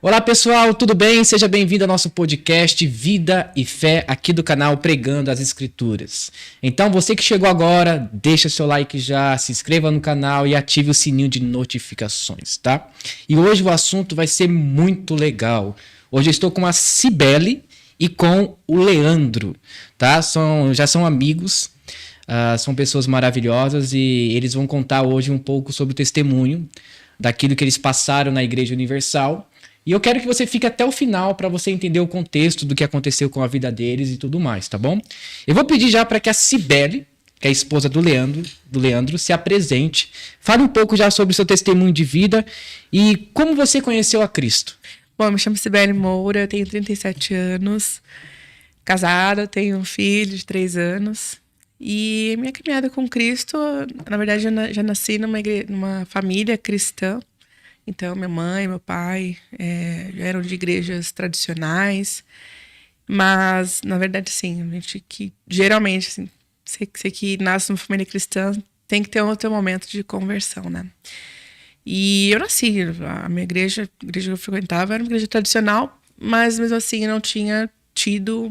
Olá pessoal, tudo bem? Seja bem-vindo ao nosso podcast Vida e Fé, aqui do canal Pregando as Escrituras. Então, você que chegou agora, deixa seu like já, se inscreva no canal e ative o sininho de notificações, tá? E hoje o assunto vai ser muito legal. Hoje eu estou com a Cibele e com o Leandro, tá? Já são amigos, são pessoas maravilhosas e eles vão contar hoje um pouco sobre o testemunho daquilo que eles passaram na Igreja Universal. E eu quero que você fique até o final para você entender o contexto do que aconteceu com a vida deles e tudo mais, tá bom? Eu vou pedir já para que a Cibele, que é a esposa do Leandro, se apresente. Fale um pouco já sobre o seu testemunho de vida e como você conheceu a Cristo. Bom, eu me chamo Cibele Moura, eu tenho 37 anos, casada, tenho um filho de 3 anos. E minha caminhada com Cristo, na verdade, eu já nasci numa família cristã. Então, minha mãe, meu pai já eram de igrejas tradicionais. Mas, na verdade, sim, a gente que geralmente, assim, você que nasce numa família cristã, tem que ter um outro momento de conversão, né? E eu nasci, a minha igreja, a igreja que eu frequentava era uma igreja tradicional, mas mesmo assim eu não tinha tido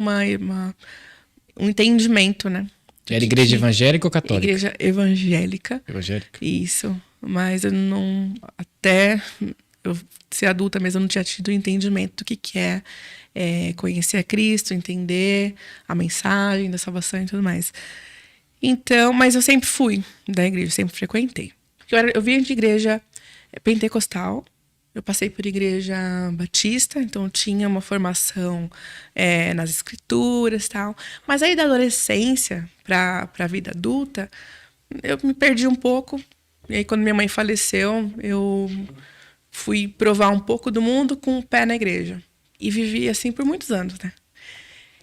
um entendimento, né? Era igreja evangélica ou católica? Igreja evangélica. Evangélica. Isso. Mas eu não... Até eu ser adulta mesmo, eu não tinha tido entendimento do que é conhecer a Cristo, entender a mensagem da salvação e tudo mais. Então, mas eu sempre fui da igreja, sempre frequentei. Eu vim de igreja pentecostal, eu passei por igreja batista, então eu tinha uma formação nas escrituras e tal. Mas aí da adolescência para a vida adulta, eu me perdi um pouco. E aí quando minha mãe faleceu, eu fui provar um pouco do mundo com o pé na igreja. E vivi assim por muitos anos, né?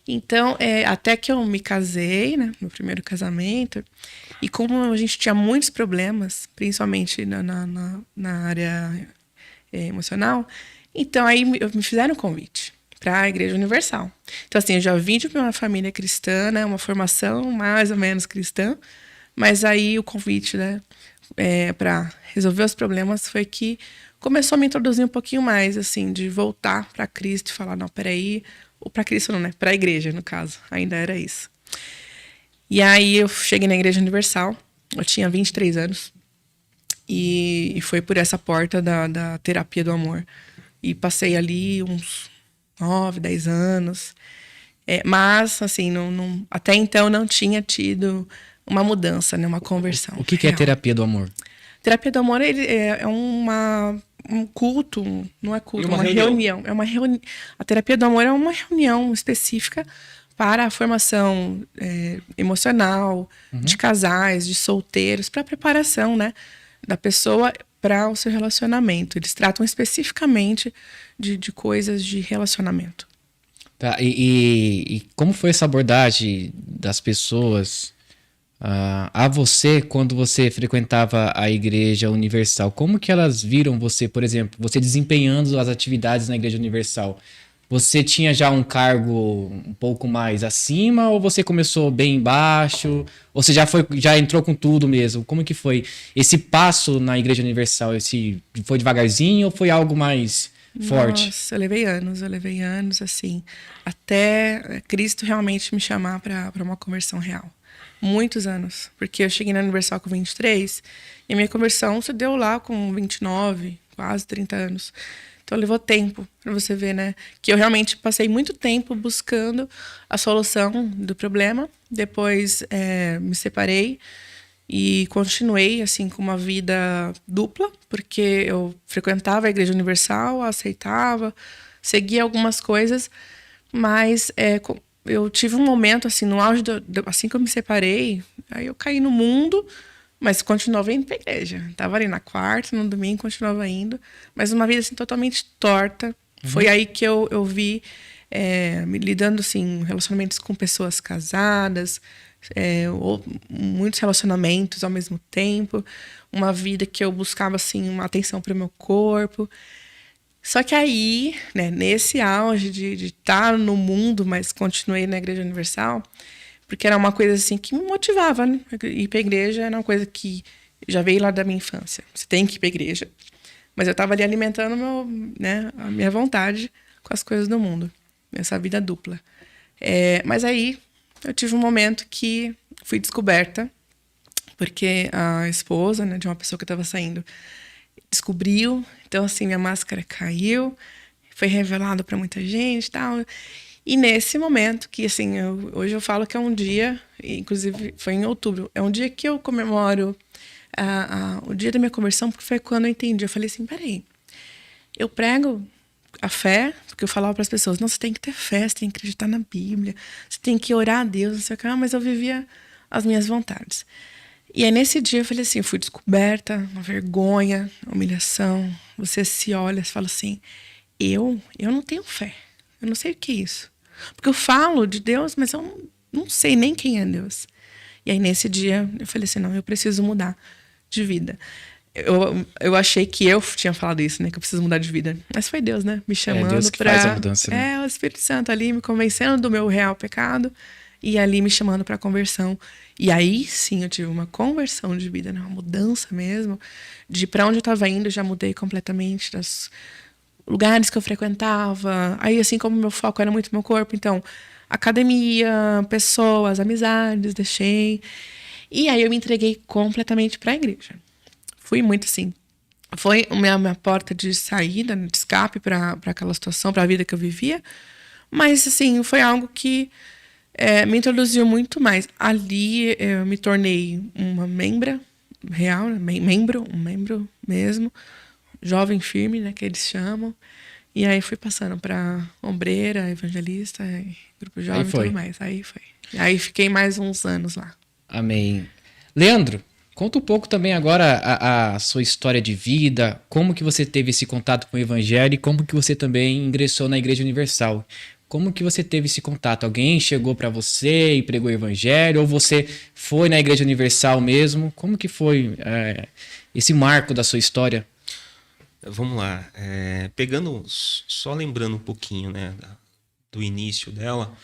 Então, até que eu me casei, né? Meu primeiro casamento. E como a gente tinha muitos problemas, principalmente na área emocional, então aí me fizeram um convite para a Igreja Universal. Então, assim, eu já vim de uma família cristã, né? Uma formação mais ou menos cristã. Mas aí o convite, né? Para resolver os problemas foi que começou a me introduzir um pouquinho mais, assim, de voltar para Cristo e falar, não, peraí, ou para Cristo não, né? Para a igreja, no caso, ainda era isso. E aí eu cheguei na Igreja Universal, eu tinha 23 anos, e foi por essa porta da terapia do amor. E passei ali uns 9, 10 anos, mas, assim, até então não tinha tido uma mudança, né? Uma conversão. O que é terapia do amor? Terapia do amor é um culto, não é culto, é uma reunião. A terapia do amor é uma reunião específica para a formação emocional de casais, de solteiros, para a preparação, né, da pessoa para o seu relacionamento. Eles tratam especificamente de coisas de relacionamento. Tá, e como foi essa abordagem das pessoas a você quando você frequentava a Igreja Universal? Como que elas viram você, por exemplo, você desempenhando as atividades na Igreja Universal? Você tinha já um cargo um pouco mais acima ou você começou bem embaixo? Ou você já entrou com tudo mesmo? Como que foi esse passo na Igreja Universal? Foi devagarzinho ou foi algo mais forte? Nossa, eu levei anos, assim, até Cristo realmente me chamar para uma conversão real. Muitos anos, porque eu cheguei na Universal com 23 e a minha conversão se deu lá com 29, quase 30 anos. Então levou tempo para você ver, né? Que eu realmente passei muito tempo buscando a solução do problema. Depois me separei e continuei assim com uma vida dupla, porque eu frequentava a Igreja Universal, aceitava, seguia algumas coisas, mas eu tive um momento, assim, no auge, assim que eu me separei, aí eu caí no mundo, mas continuava indo pra igreja. Tava ali na quarta, no domingo, continuava indo, mas uma vida, assim, totalmente torta. Uhum. Foi aí que eu vi, me lidando, assim, relacionamentos com pessoas casadas, ou muitos relacionamentos ao mesmo tempo, uma vida que eu buscava, assim, uma atenção pro meu corpo. Só que aí, né, nesse auge de estar no mundo, mas continuei na Igreja Universal, porque era uma coisa assim que me motivava, né? Ir para a igreja era uma coisa que já veio lá da minha infância. Você tem que ir para a igreja. Mas eu estava ali alimentando né, a minha vontade com as coisas do mundo. Essa vida dupla. Mas aí eu tive um momento que fui descoberta, porque a esposa, né, de uma pessoa que eu estava saindo descobriu. Então, assim, minha máscara caiu, foi revelado para muita gente e tal. E nesse momento, que assim, hoje eu falo que é um dia, inclusive foi em outubro, é um dia que eu comemoro o dia da minha conversão, porque foi quando eu entendi. Eu falei assim, peraí, eu prego a fé, porque eu falava para as pessoas, não, você tem que ter fé, você tem que acreditar na Bíblia, você tem que orar a Deus, não sei o que, mas eu vivia as minhas vontades. E aí nesse dia eu falei assim, eu fui descoberta, uma vergonha, humilhação. Você se olha e fala assim, eu não tenho fé, eu não sei o que é isso. Porque eu falo de Deus, mas eu não sei nem quem é Deus. E aí nesse dia eu falei assim, não, eu preciso mudar de vida. Eu achei que eu tinha falado isso, né? Que eu preciso mudar de vida. Mas foi Deus, né? Me chamando Deus que faz a mudança, né? o Espírito Santo ali me convencendo do meu real pecado e ali me chamando para conversão. E aí sim eu tive uma conversão de vida, né? Uma mudança mesmo. De para onde eu estava indo, eu já mudei completamente das lugares que eu frequentava. Aí assim como meu foco era muito meu corpo, então academia, pessoas, amizades, deixei. E aí eu me entreguei completamente para a igreja. Fui muito assim. Foi a minha porta de saída, de escape para aquela situação, para a vida que eu vivia. Mas, assim, foi algo que me introduziu muito mais. Ali eu me tornei uma membra real, um membro mesmo, jovem firme, né, que eles chamam. E aí fui passando para ombreira, evangelista, grupo jovem e tudo mais. Aí foi. Aí fiquei mais uns anos lá. Amém. Leandro, conta um pouco também agora a sua história de vida, como que você teve esse contato com o evangelho e como que você também ingressou na Igreja Universal. Como que você teve esse contato? Alguém chegou para você e pregou o evangelho? Ou você foi na Igreja Universal mesmo? Como que foi esse marco da sua história? Vamos lá. Só lembrando um pouquinho, né, do início dela,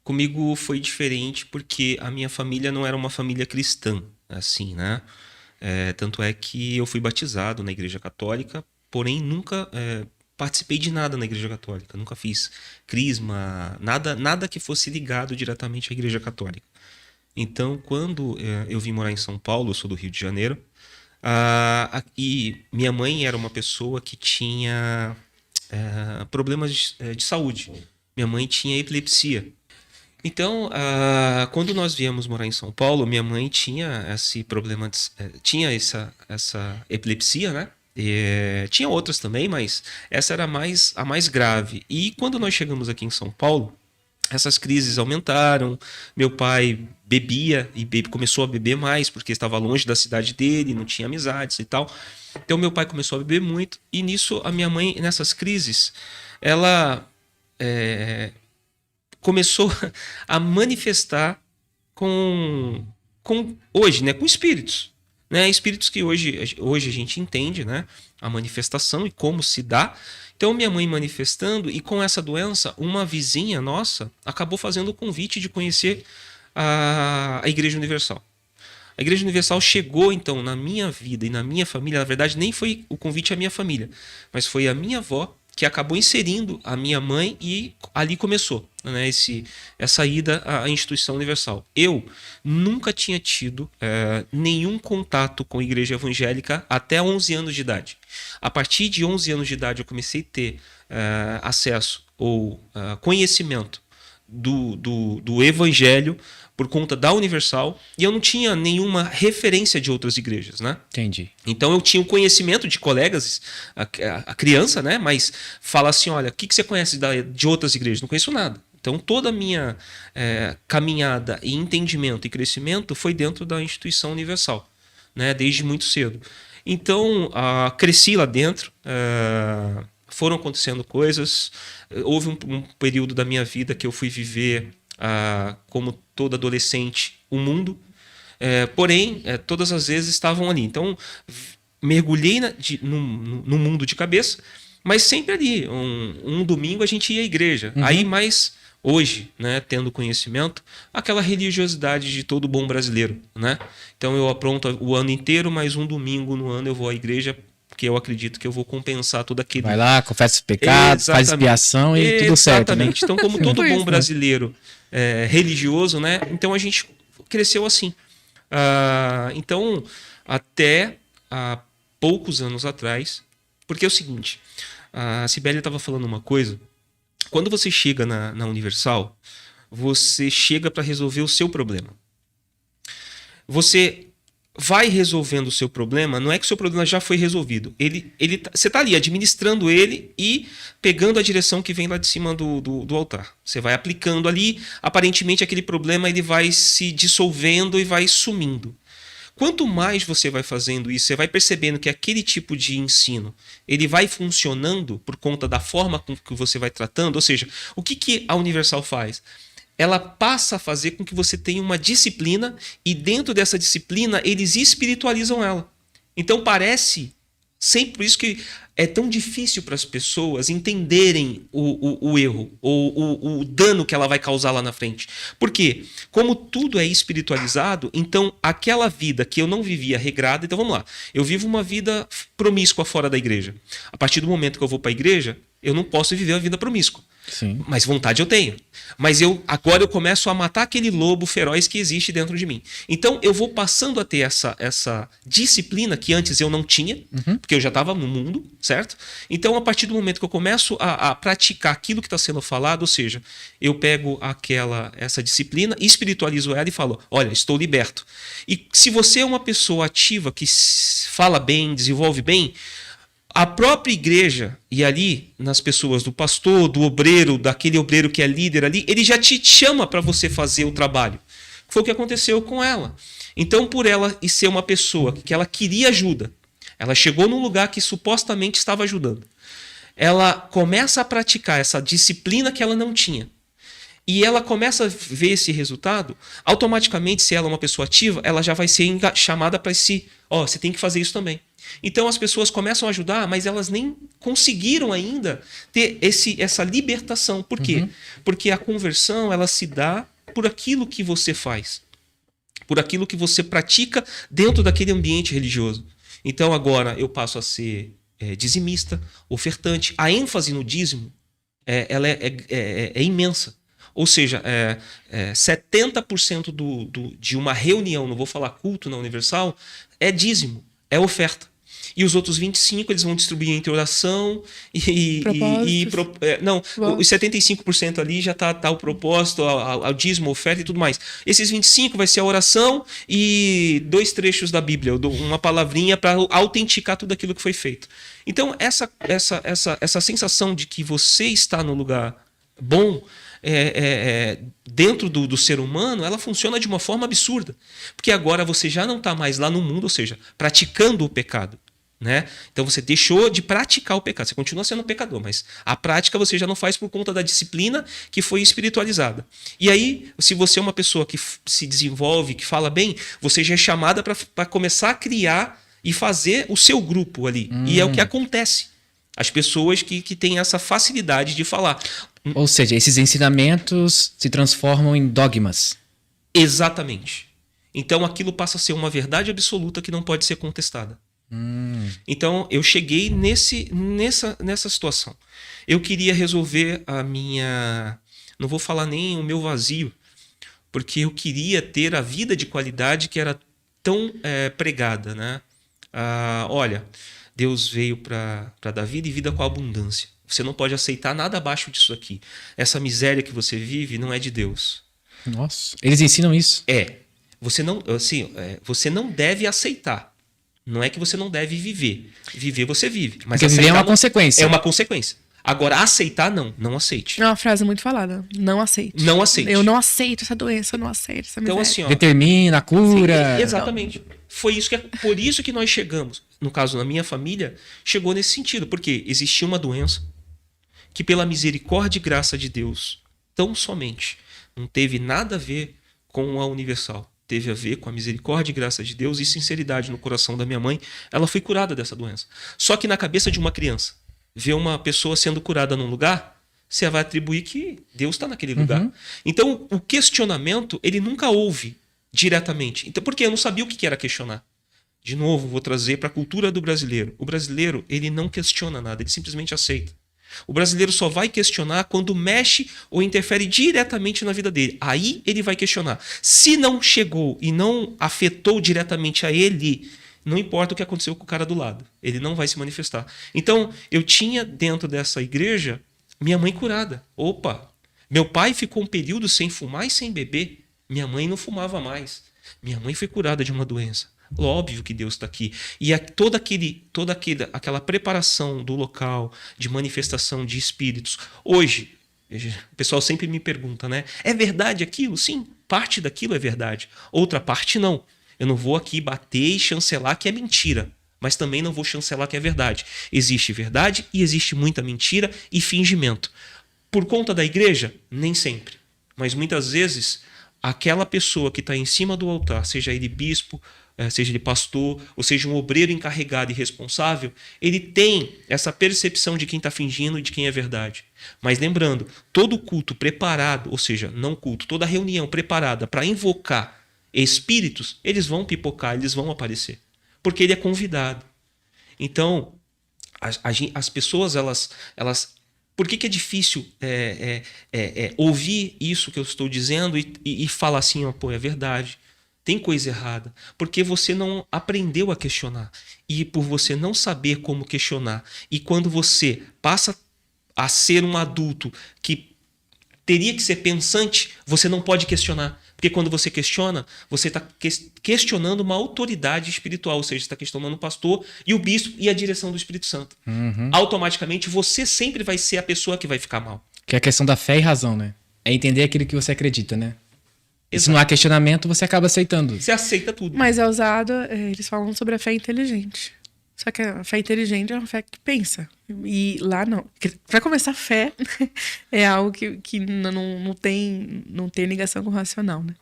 comigo foi diferente porque a minha família não era uma família cristã, assim, né? Tanto é que eu fui batizado na Igreja Católica, porém nunca participei de nada na Igreja Católica. Nunca fiz crisma, nada que fosse ligado diretamente à Igreja Católica. Então, quando eu vim morar em São Paulo, eu sou do Rio de Janeiro, e minha mãe era uma pessoa que tinha problemas de saúde. Minha mãe tinha epilepsia. Então, quando nós viemos morar em São Paulo, minha mãe tinha esse problema, tinha essa epilepsia, né? Tinha outras também, mas essa era a mais grave. E quando nós chegamos aqui em São Paulo, essas crises aumentaram. Meu pai bebia e começou a beber mais porque estava longe da cidade dele, não tinha amizades e tal. Então, meu pai começou a beber muito. E nisso, a minha mãe, nessas crises, ela começou a manifestar com hoje, né, com espíritos, né, espíritos que hoje a gente entende, né, a manifestação e como se dá. Então minha mãe manifestando, e com essa doença uma vizinha nossa acabou fazendo o convite de conhecer a Igreja Universal. A Igreja Universal chegou então na minha vida e na minha família. Na verdade, nem foi o convite à minha família, mas foi a minha avó que acabou inserindo a minha mãe, e ali começou, né, essa ida à instituição universal. Eu nunca tinha tido nenhum contato com a igreja evangélica até 11 anos de idade. A partir de 11 anos de idade eu comecei a ter acesso ou conhecimento do evangelho por conta da Universal, e eu não tinha nenhuma referência de outras igrejas, né? Entendi. Então eu tinha o conhecimento de colegas, a criança, né? Mas fala assim, olha, o que você conhece de outras igrejas? Não conheço nada. Então toda a minha caminhada e entendimento e crescimento foi dentro da instituição universal, né? Desde muito cedo. Então cresci lá dentro, foram acontecendo coisas. Houve um período da minha vida que eu fui viver, como todo adolescente, o mundo. Porém, todas as vezes estavam ali. Então, mergulhei no mundo de cabeça, mas sempre ali. Um domingo a gente ia à igreja. Uhum. Aí, mais hoje, né, tendo conhecimento, aquela religiosidade de todo bom brasileiro, né? Então, eu apronto o ano inteiro, mas um domingo no ano eu vou à igreja porque eu acredito que eu vou compensar todo aquele... Vai lá, confessa os pecados, faz expiação e tudo certo, né? Exatamente. Então, como todo bom brasileiro religioso, né? Então a gente cresceu assim. Então, até há poucos anos atrás, porque é o seguinte, a Cibele estava falando uma coisa, quando você chega na Universal, você chega para resolver o seu problema. Você vai resolvendo o seu problema, não é que o seu problema já foi resolvido. Você está ali administrando ele e pegando a direção que vem lá de cima do altar. Você vai aplicando ali, aparentemente aquele problema ele vai se dissolvendo e vai sumindo. Quanto mais você vai fazendo isso, você vai percebendo que aquele tipo de ensino ele vai funcionando por conta da forma com que você vai tratando. Ou seja, o que a Universal faz? Ela passa a fazer com que você tenha uma disciplina e dentro dessa disciplina eles espiritualizam ela. Então parece, sempre por isso que é tão difícil para as pessoas entenderem o erro ou o dano que ela vai causar lá na frente. Por quê? Como tudo é espiritualizado, então aquela vida que eu não vivia regrada, então vamos lá, eu vivo uma vida promíscua fora da igreja. A partir do momento que eu vou para a igreja, eu não posso viver uma vida promíscua. Sim. Mas vontade eu tenho. Mas agora eu começo a matar aquele lobo feroz que existe dentro de mim. Então eu vou passando a ter essa disciplina que antes eu não tinha, porque eu já estava no mundo, certo? Então a partir do momento que eu começo a praticar aquilo que está sendo falado, ou seja, eu pego essa disciplina, espiritualizo ela e falo, olha, estou liberto. E se você é uma pessoa ativa que fala bem, desenvolve bem, a própria igreja, e ali nas pessoas do pastor, do obreiro, daquele obreiro que é líder ali, ele já te chama para você fazer o trabalho. Foi o que aconteceu com ela. Então, por ela ser uma pessoa que ela queria ajuda, ela chegou num lugar que supostamente estava ajudando. Ela começa a praticar essa disciplina que ela não tinha. E ela começa a ver esse resultado, automaticamente, se ela é uma pessoa ativa, ela já vai ser chamada para você tem que fazer isso também. Então as pessoas começam a ajudar, mas elas nem conseguiram ainda ter essa libertação. Por quê? Porque a conversão ela se dá por aquilo que você faz, por aquilo que você pratica dentro daquele ambiente religioso. Então agora eu passo a ser dizimista, ofertante. A ênfase no dízimo ela é imensa. Ou seja, 70% de uma reunião, não vou falar culto na Universal, é dízimo, é oferta. E os outros 25% eles vão distribuir entre oração os 75% ali já está o propósito, ao dízimo, oferta e tudo mais. Esses 25% vai ser a oração e 2 trechos da Bíblia, uma palavrinha para autenticar tudo aquilo que foi feito. Então, essa sensação de que você está no lugar bom, dentro do ser humano, ela funciona de uma forma absurda. Porque agora você já não está mais lá no mundo, ou seja, praticando o pecado. Né? Então você deixou de praticar o pecado. Você continua sendo pecador, mas a prática você já não faz por conta da disciplina que foi espiritualizada. E aí, se você é uma pessoa que se desenvolve, que fala bem, você já é chamada para começar a criar e fazer o seu grupo ali. E é o que acontece. As pessoas que têm essa facilidade de falar. Ou seja, esses ensinamentos se transformam em dogmas. Exatamente. Então aquilo passa a ser uma verdade absoluta que não pode ser contestada. Então eu cheguei nessa situação. Eu queria resolver a minha... Não vou falar nem o meu vazio, porque eu queria ter a vida de qualidade que era tão pregada. Né? Olha, Deus veio para dar vida e vida com abundância. Você não pode aceitar nada abaixo disso aqui. Essa miséria que você vive não é de Deus. Nossa, eles ensinam isso? Você não deve aceitar. Não é que você não deve viver. Viver você vive. Mas porque viver é uma consequência. É uma consequência. Agora, aceitar, não aceite. É uma frase muito falada. Não aceite. Não aceite. Eu não aceito essa doença, eu não aceito essa miséria. Então, assim, determina a cura. Sim, exatamente. Por isso que nós chegamos. No caso, na minha família, chegou nesse sentido. Porque existia uma doença que, pela misericórdia e graça de Deus, tão somente, não teve nada a ver com a Universal. Teve a ver com a misericórdia e graça de Deus e sinceridade no coração da minha mãe. Ela foi curada dessa doença. Só que na cabeça de uma criança, ver uma pessoa sendo curada num lugar, você vai atribuir que Deus está naquele lugar. Então, o questionamento, ele nunca houve diretamente. Então, porque eu não sabia o que era questionar. De novo, vou trazer para a cultura do brasileiro. O brasileiro, ele não questiona nada, ele simplesmente aceita. O brasileiro só vai questionar quando mexe ou interfere diretamente na vida dele. Aí ele vai questionar. Se não chegou e não afetou diretamente a ele, não importa o que aconteceu com o cara do lado. Ele não vai se manifestar. Então, eu tinha dentro dessa igreja minha mãe curada. Opa! Meu pai ficou um período sem fumar e sem beber. Minha mãe não fumava mais. Minha mãe foi curada de uma doença. Óbvio que Deus está aqui. E toda aquela preparação do local de manifestação de espíritos. Hoje, o pessoal sempre me pergunta, né? É verdade aquilo? Sim, parte daquilo é verdade. Outra parte não. Eu não vou aqui bater e chancelar que é mentira. Mas também não vou chancelar que é verdade. Existe verdade e existe muita mentira e fingimento. Por conta da igreja? Nem sempre. Mas muitas vezes, aquela pessoa que está em cima do altar, seja ele bispo, seja ele pastor, ou seja um obreiro encarregado e responsável, ele tem essa percepção de quem está fingindo e de quem é verdade. Mas lembrando, todo culto preparado, ou seja, não culto, toda reunião preparada para invocar espíritos, eles vão pipocar, eles vão aparecer. Porque ele é convidado. Então, as pessoas, elas por que é difícil ouvir isso que eu estou dizendo e falar assim, pô, é verdade. Tem coisa errada. Porque você não aprendeu a questionar. E por você não saber como questionar, e quando você passa a ser um adulto que teria que ser pensante, você não pode questionar. Porque quando você questiona, você está questionando uma autoridade espiritual, ou seja, você está questionando o pastor e o bispo e a direção do Espírito Santo. Uhum. Automaticamente, você sempre vai ser a pessoa que vai ficar mal. Que é a questão da fé e razão, né? É entender aquilo que você acredita, né? E se Exato. não há questionamento, você acaba aceitando. Você aceita tudo. Mas é usado, eles falam sobre a fé inteligente. Só que a fé inteligente é uma fé que pensa. E lá não. Para começar, fé é algo que não tem ligação com o racional, né?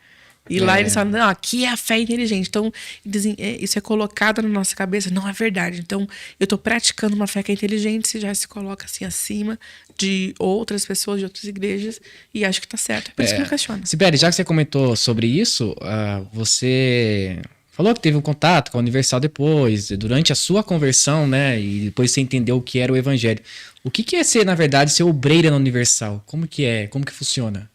E lá eles falam, não, aqui é a fé inteligente. Então, dizem, isso é colocado na nossa cabeça. Não é verdade. Então, eu tô praticando uma fé que é inteligente, se já se coloca assim acima de outras pessoas, de outras igrejas, e acho que tá certo. Por isso que não questiona. Sibeli, já que você comentou sobre isso, você falou que teve um contato com a Universal depois, durante a sua conversão, né? E depois você entendeu o que era o evangelho. O que é ser, na verdade, ser obreira na Universal? Como que é? Como que funciona?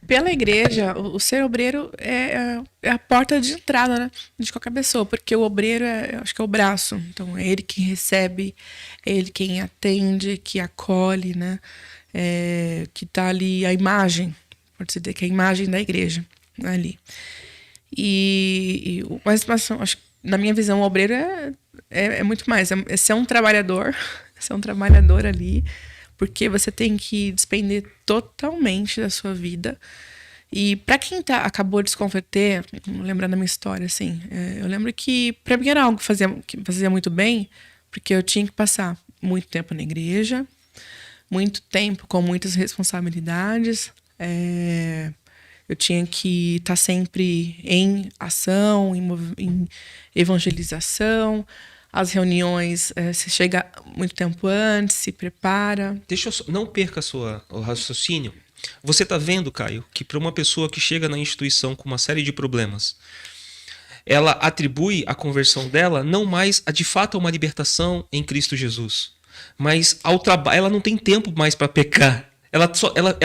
Pela igreja, o ser obreiro é a porta de entrada, né, de qualquer pessoa, porque o obreiro acho que é o braço. Então, é ele quem recebe, é ele quem atende, que acolhe, né, que tá ali a imagem, pode-se dizer que é a imagem da igreja ali. Mas acho que, na minha visão, o obreiro é muito mais. É ser um trabalhador, ser um trabalhador ali, porque você tem que despender totalmente da sua vida. E para quem acabou de se converter, lembrando a minha história, assim, eu lembro que para mim era algo que fazia muito bem, porque eu tinha que passar muito tempo na igreja, muito tempo com muitas responsabilidades, eu tinha que estar sempre em ação, em evangelização. As reuniões, você chega muito tempo antes, se prepara. Não perca o raciocínio. Você está vendo, Caio, que para uma pessoa que chega na instituição com uma série de problemas, ela atribui a conversão dela não mais de fato a uma libertação em Cristo Jesus, mas ao trabalho. Ela não tem tempo mais para pecar.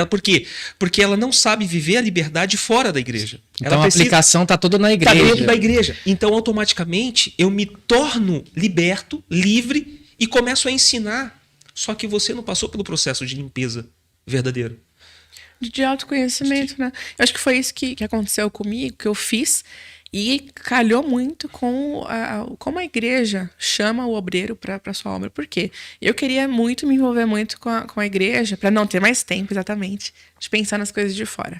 Por quê? Porque ela não sabe viver a liberdade fora da igreja. Então a aplicação está toda na igreja. Está dentro da igreja. Então, automaticamente, eu me torno liberto, livre e começo a ensinar. Só que você não passou pelo processo de limpeza verdadeiro. De autoconhecimento, né? Eu acho que foi isso que aconteceu comigo, que eu fiz. E calhou muito com como a igreja chama o obreiro para sua obra. Por quê? Eu queria muito me envolver muito com a igreja, para não ter mais tempo, exatamente, de pensar nas coisas de fora.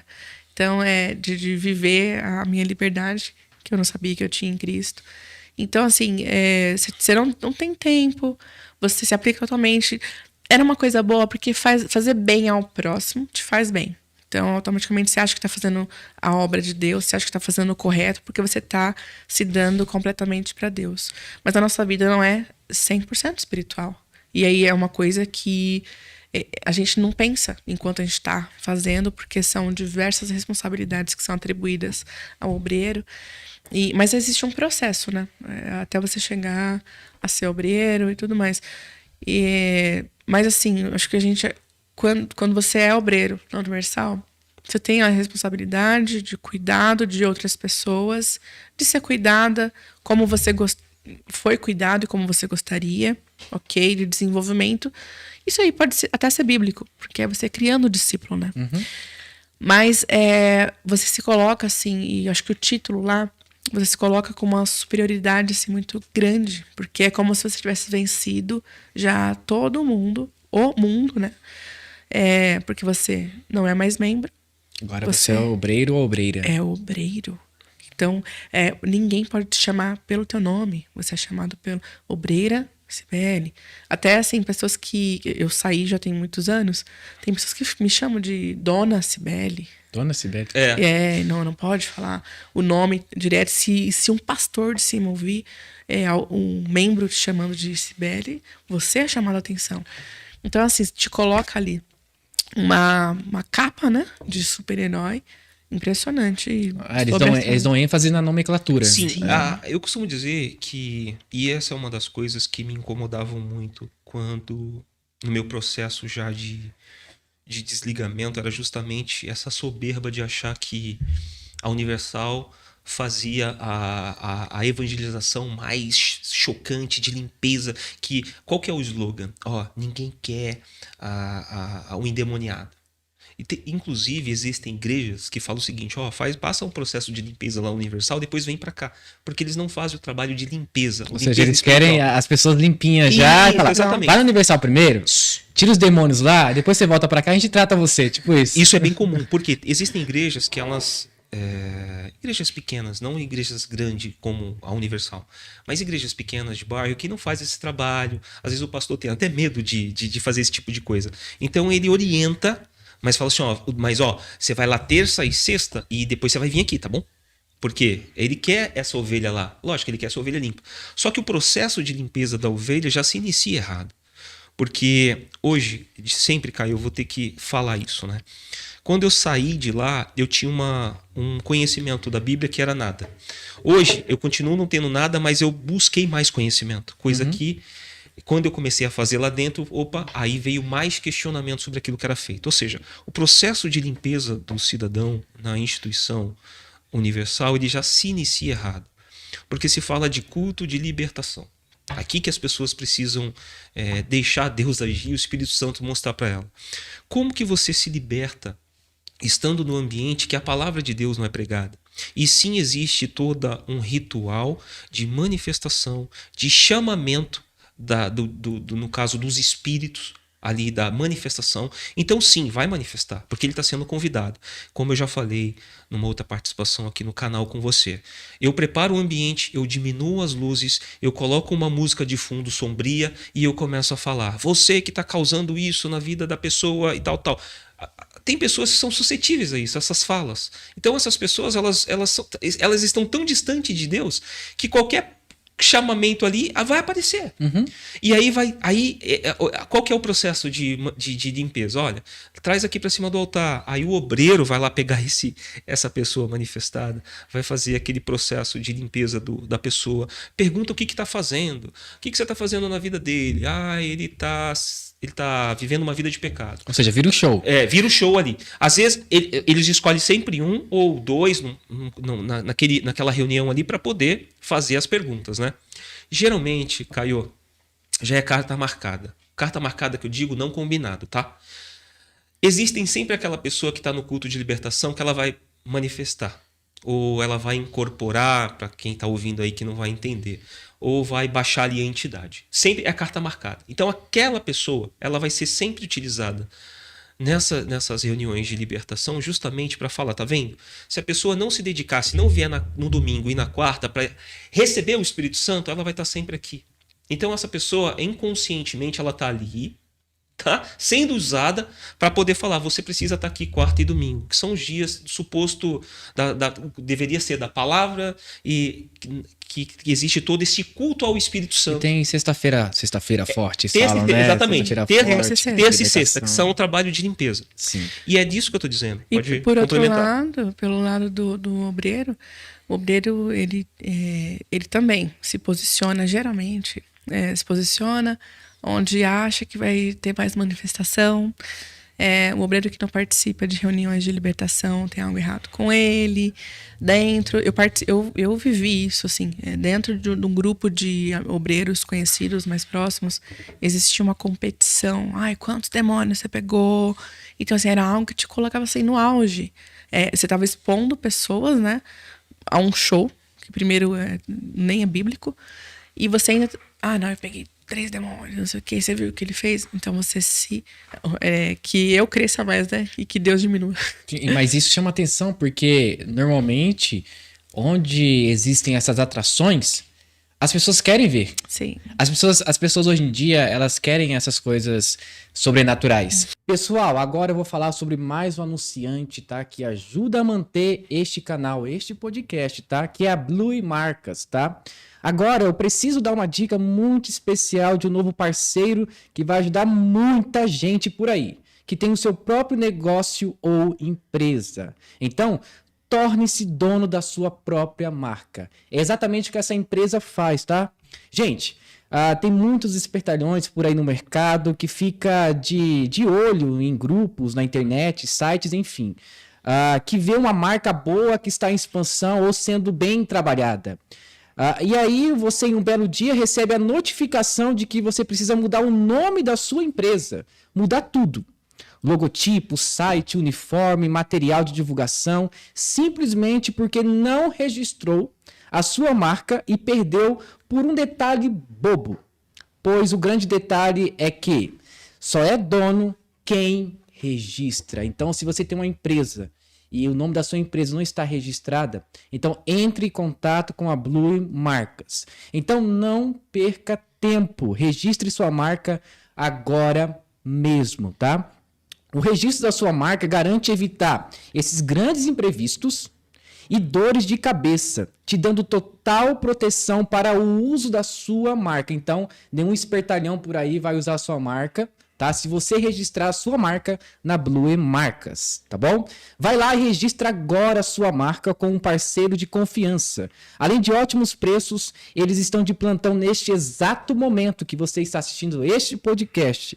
Então, de viver a minha liberdade, que eu não sabia que eu tinha em Cristo. Então, assim, você não tem tempo, você se aplica totalmente. Era uma coisa boa, porque fazer bem ao próximo te faz bem. Então, automaticamente, você acha que está fazendo a obra de Deus, você acha que está fazendo o correto, porque você está se dando completamente para Deus. Mas a nossa vida não é 100% espiritual. E aí é uma coisa que a gente não pensa enquanto a gente está fazendo, porque são diversas responsabilidades que são atribuídas ao obreiro. Mas existe um processo, né? Até você chegar a ser obreiro e tudo mais. Mas assim, acho que a gente, quando você é obreiro na Universal, você tem a responsabilidade de cuidado de outras pessoas, de ser cuidada como você foi cuidado e como você gostaria, ok? De desenvolvimento. Isso aí pode até ser bíblico, porque é você criando o discípulo, né? Uhum. Mas você se coloca assim, e acho que o título lá, você se coloca com uma superioridade assim, muito grande, porque é como se você tivesse vencido já todo mundo, o mundo, né? Porque você não é mais membro. Agora você é obreiro ou obreira? É obreiro. Então, ninguém pode te chamar pelo teu nome. Você é chamado pelo obreira Cibele. Até, assim, pessoas que... Eu saí já tem muitos anos. Tem pessoas que me chamam de Dona Cibele. Dona Cibele? Não pode falar o nome direto. Se um pastor de cima ouvir um membro te chamando de Cibele, você é chamado a atenção. Então, assim, te coloca ali uma capa, né, de super-herói impressionante. Eles dão ênfase na nomenclatura. Sim. Eu costumo dizer que, e essa é uma das coisas que me incomodavam muito quando, no meu processo já de desligamento, era justamente essa soberba de achar que a Universal fazia a evangelização mais chocante, de limpeza. Qual que é o slogan? Ninguém quer o endemoniado. Inclusive, existem igrejas que falam o seguinte: passa um processo de limpeza lá Universal, depois vem pra cá. Porque eles não fazem o trabalho de limpeza. Ou seja, eles querem as pessoas limpinhas já. Exatamente. Vai no Universal primeiro, tira os demônios lá, depois você volta pra cá e a gente trata você. Tipo isso. Isso é bem comum, porque existem igrejas que elas... igrejas pequenas, não igrejas grandes como a Universal, mas igrejas pequenas de bairro que não fazem esse trabalho. Às vezes o pastor tem até medo de fazer esse tipo de coisa. Então ele orienta, mas fala assim, você vai lá terça e sexta e depois você vai vir aqui, tá bom? Porque ele quer essa ovelha lá. Lógico, ele quer essa ovelha limpa. Só que o processo de limpeza da ovelha já se inicia errado. Porque hoje, sempre, Caio, eu vou ter que falar isso, né? Quando eu saí de lá, eu tinha um conhecimento da Bíblia que era nada. Hoje, eu continuo não tendo nada, mas eu busquei mais conhecimento. Coisa que, quando eu comecei a fazer lá dentro, aí veio mais questionamento sobre aquilo que era feito. Ou seja, o processo de limpeza do cidadão na instituição universal, ele já se inicia errado. Porque se fala de culto de libertação. Aqui que as pessoas precisam deixar Deus agir, o Espírito Santo mostrar para ela. Como que você se liberta estando no ambiente que a palavra de Deus não é pregada? E sim existe todo um ritual de manifestação, de chamamento, no caso dos espíritos, ali da manifestação. Então sim, vai manifestar, porque ele está sendo convidado. Como eu já falei numa outra participação aqui no canal com você. Eu preparo o ambiente, eu diminuo as luzes, eu coloco uma música de fundo sombria e eu começo a falar: você que está causando isso na vida da pessoa e tal. Tem pessoas que são suscetíveis a isso, essas falas. Então essas pessoas, elas estão tão distantes de Deus que qualquer chamamento ali vai aparecer. E aí qual que é o processo de limpeza? Olha, traz aqui para cima do altar. Aí o obreiro vai lá pegar essa pessoa manifestada, vai fazer aquele processo de limpeza da pessoa, pergunta o que está fazendo, o que você está fazendo na vida dele. Ele tá vivendo uma vida de pecado. Ou seja, vira um show. Vira um show ali. Às vezes, eles escolhem sempre um ou dois naquela reunião ali para poder fazer as perguntas, né? Geralmente, Caio, já é carta marcada. Carta marcada que eu digo, não combinado, tá? Existem sempre aquela pessoa que está no culto de libertação que ela vai manifestar. Ou ela vai incorporar, para quem está ouvindo aí que não vai entender, ou vai baixar ali a entidade. Sempre é a carta marcada. Então aquela pessoa, ela vai ser sempre utilizada nessas reuniões de libertação justamente para falar, tá vendo? Se a pessoa não se dedicar, se não vier no domingo e na quarta para receber o Espírito Santo, ela vai estar sempre aqui. Então essa pessoa, inconscientemente, ela está ali tá sendo usada para poder falar, você precisa estar aqui quarta e domingo, que são os dias suposto deveria ser da palavra e que existe todo esse culto ao Espírito E Santo. tem sexta-feira forte, falam, né? Exatamente. Sexta-feira forte, Terça e libertação. sexta, que são o trabalho de limpeza. Sim. E é disso que eu estou dizendo. E Pode por outro complementar. lado, pelo lado do obreiro, o obreiro, ele também se posiciona, geralmente, se posiciona onde acha que vai ter mais manifestação. O obreiro que não participa de reuniões de libertação tem algo errado com ele. Dentro, eu vivi isso, assim, dentro de um grupo de obreiros conhecidos mais próximos, existia uma competição. Ai, quantos demônios você pegou? Então, assim, era algo que te colocava assim no auge. Você estava expondo pessoas, né, a um show, que primeiro nem é bíblico, e você ainda... Ah, não, eu peguei 3 demônios, não sei o que, você viu o que ele fez? Então você que eu cresça mais, né? E que Deus diminua. Mas isso chama atenção porque, normalmente, onde existem essas atrações, as pessoas querem ver. Sim. As pessoas hoje em dia, elas querem essas coisas sobrenaturais. Pessoal, agora eu vou falar sobre mais um anunciante, tá? Que ajuda a manter este canal, este podcast, tá? Que é a Blue Marcas, tá? Agora eu preciso dar uma dica muito especial de um novo parceiro que vai ajudar muita gente por aí, que tem o seu próprio negócio ou empresa. Então, torne-se dono da sua própria marca. É exatamente o que essa empresa faz, tá? Gente, tem muitos espertalhões por aí no mercado que fica de olho em grupos, na internet, sites, enfim, que vê uma marca boa que está em expansão ou sendo bem trabalhada. E aí você em um belo dia recebe a notificação de que você precisa mudar o nome da sua empresa, mudar tudo. Logotipo, site, uniforme, material de divulgação, simplesmente porque não registrou a sua marca e perdeu por um detalhe bobo. Pois o grande detalhe é que só é dono quem registra. Então, se você tem uma empresa e o nome da sua empresa não está registrada, então entre em contato com a Blue Marcas. Então não perca tempo, registre sua marca agora mesmo, tá? O registro da sua marca garante evitar esses grandes imprevistos e dores de cabeça, te dando total proteção para o uso da sua marca. Então, nenhum espertalhão por aí vai usar a sua marca, tá? Se você registrar a sua marca na Blue Marcas, tá bom? Vai lá e registra agora a sua marca com um parceiro de confiança. Além de ótimos preços, eles estão de plantão neste exato momento que você está assistindo este podcast,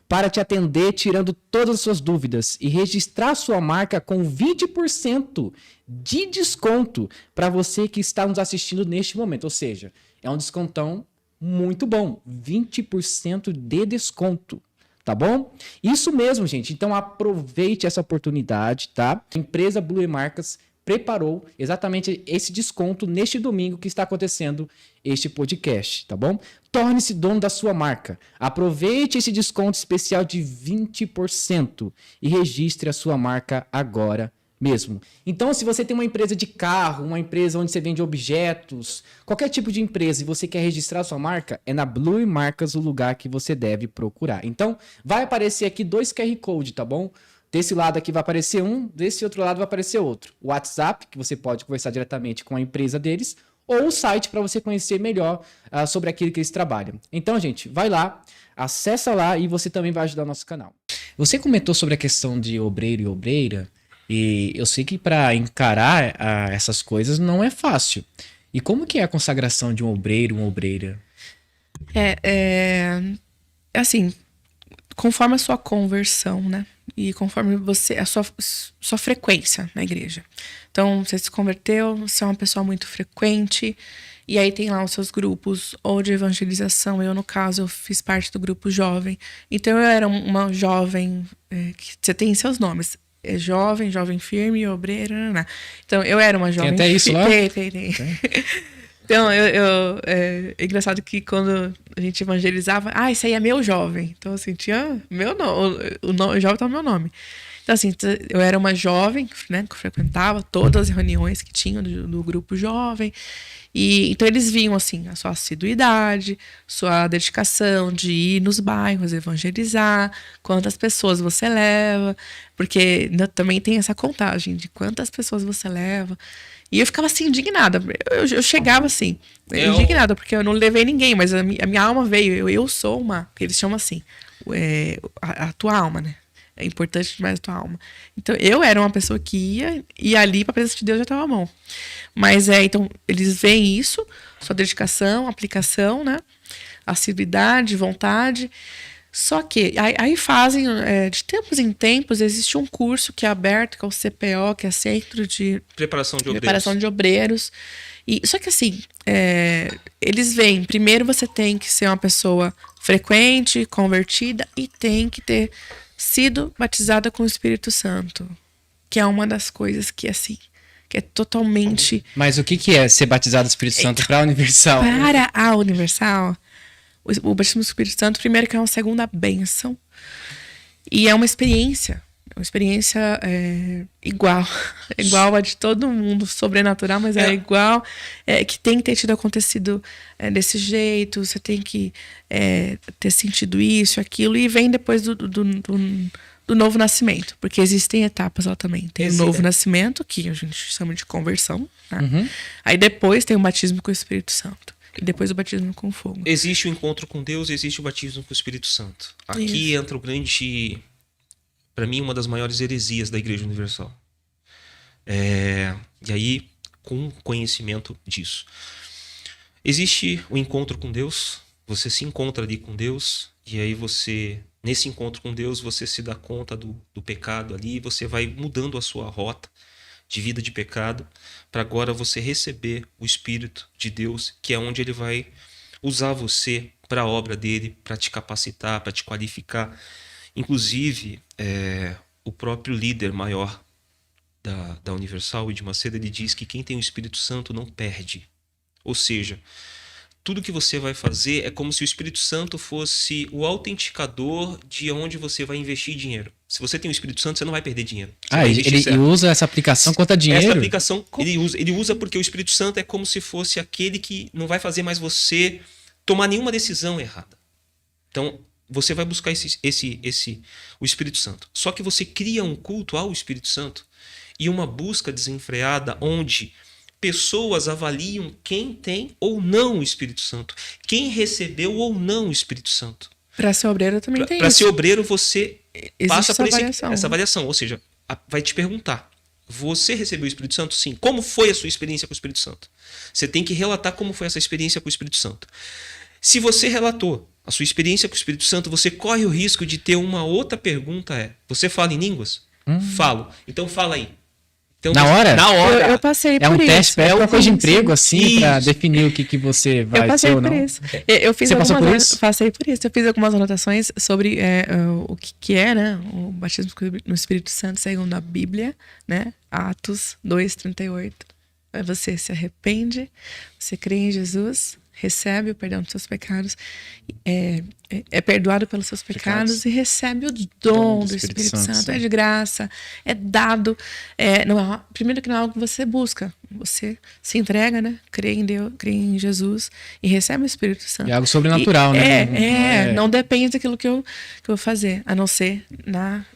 para te atender, tirando todas as suas dúvidas e registrar sua marca com 20% de desconto para você que está nos assistindo neste momento. Ou seja, é um descontão muito bom, 20% de desconto, tá bom? Isso mesmo, gente. Então aproveite essa oportunidade, tá? A empresa Blue Marcas preparou exatamente esse desconto neste domingo que está acontecendo este podcast, tá bom? Torne-se dono da sua marca. Aproveite esse desconto especial de 20% e registre a sua marca agora mesmo. Então, se você tem uma empresa de carro, uma empresa onde você vende objetos, qualquer tipo de empresa e você quer registrar a sua marca, é na Blue Marcas o lugar que você deve procurar. Então, vai aparecer aqui 2 QR Code, tá bom? Desse lado aqui vai aparecer um, desse outro lado vai aparecer outro. O WhatsApp, que você pode conversar diretamente com a empresa deles, ou o site para você conhecer melhor sobre aquilo que eles trabalham. Então, gente, vai lá, acessa lá e você também vai ajudar o nosso canal. Você comentou sobre a questão de obreiro e obreira, e eu sei que para encarar essas coisas não é fácil. E como que é a consagração de um obreiro, uma obreira? Assim, conforme a sua conversão, né? E conforme a sua frequência na igreja. Então, você se converteu, você é uma pessoa muito frequente, e aí tem lá os seus grupos, ou de evangelização. Eu, no caso, eu fiz parte do grupo jovem. Então, eu era uma jovem, que você tem seus nomes. Jovem, jovem firme, obreira, né? Então, eu era uma jovem... Tem até isso lá? Tem. Então, é engraçado que quando a gente evangelizava, esse aí é meu jovem. Então, assim, tinha meu nome, o jovem tá no meu nome. Então, assim, eu era uma jovem, né, que frequentava todas as reuniões que tinham do grupo jovem. E então eles viam, assim, a sua assiduidade, sua dedicação de ir nos bairros, evangelizar, quantas pessoas você leva, porque também tem essa contagem de quantas pessoas você leva. E eu ficava assim, indignada. Eu chegava assim, indignada, porque eu não levei ninguém, mas a minha alma veio. Eu sou uma, que eles chamam assim, a tua alma, né? É importante demais a tua alma. Então, eu era uma pessoa que ia ali para a presença de Deus já estava bom. Mas então, eles veem isso, sua dedicação, aplicação, né? Assiduidade, vontade. Só que aí fazem, de tempos em tempos, existe um curso que é aberto, que é o CPO, que é Centro de Preparação de Obreiros. E, só que assim, eles veem, primeiro você tem que ser uma pessoa frequente, convertida, e tem que ter sido batizada com o Espírito Santo, que é uma das coisas que, assim, que é totalmente... Mas o que é ser batizado do Espírito Santo para a Universal? Para a Universal, o batismo do Espírito Santo, primeiro que é uma segunda bênção, e é uma experiência igual a de todo mundo, sobrenatural, mas é igual, que tem que ter tido acontecido desse jeito, você tem que ter sentido isso, aquilo, e vem depois do novo nascimento, porque existem etapas lá também. Tem o novo nascimento, que a gente chama de conversão, né? Uhum. Aí depois tem o batismo com o Espírito Santo. E depois o batismo com fogo. Existe o encontro com Deus, existe o batismo com o Espírito Santo. Aqui entra o grande... Para mim, uma das maiores heresias da Igreja Universal. E aí, com conhecimento disso. Existe o encontro com Deus, você se encontra ali com Deus, e aí você, nesse encontro com Deus, você se dá conta do pecado ali, você vai mudando a sua rota de vida de pecado, para agora você receber o Espírito de Deus, que é onde ele vai usar você para a obra dele, para te capacitar, para te qualificar. Inclusive, o próprio líder maior da Universal, o Edir Macedo, ele diz que quem tem o Espírito Santo não perde. Ou seja, tudo que você vai fazer é como se o Espírito Santo fosse o autenticador de onde você vai investir dinheiro. Se você tem o Espírito Santo, você não vai perder dinheiro. Ele usa essa aplicação quanto a dinheiro? Essa aplicação ele usa porque o Espírito Santo é como se fosse aquele que não vai fazer mais você tomar nenhuma decisão errada. Então, você vai buscar o Espírito Santo. Só que você cria um culto ao Espírito Santo e uma busca desenfreada onde pessoas avaliam quem tem ou não o Espírito Santo, quem recebeu ou não o Espírito Santo. Para ser obreiro também tem isso. Para ser obreiro, você passa por essa avaliação. Ou seja, vai te perguntar: você recebeu o Espírito Santo? Sim. Como foi a sua experiência com o Espírito Santo? Você tem que relatar como foi essa experiência com o Espírito Santo. Se você relatou a sua experiência com o Espírito Santo, você corre o risco de ter uma outra pergunta. Você fala em línguas? Falo. Então fala aí. Então, na hora? Na hora. Eu passei por isso. É um teste, é uma coisa de emprego, assim, para definir o que você vai ser ou não? Eu passei por isso. Eu fiz você passou por isso? Passei por isso. Eu fiz algumas anotações sobre o que é, né, o batismo no Espírito Santo, segundo a Bíblia, né? Atos 2:38. Você se arrepende, você crê em Jesus, recebe o perdão dos seus pecados, é perdoado pelos seus pecados e recebe o dom do Espírito Santo. É de graça, é dado. Primeiro que não é algo que você busca. Você se entrega, né? Crê em Deus, crê em Jesus e recebe o Espírito Santo. É algo sobrenatural, né? Não depende daquilo que eu vou fazer, a não ser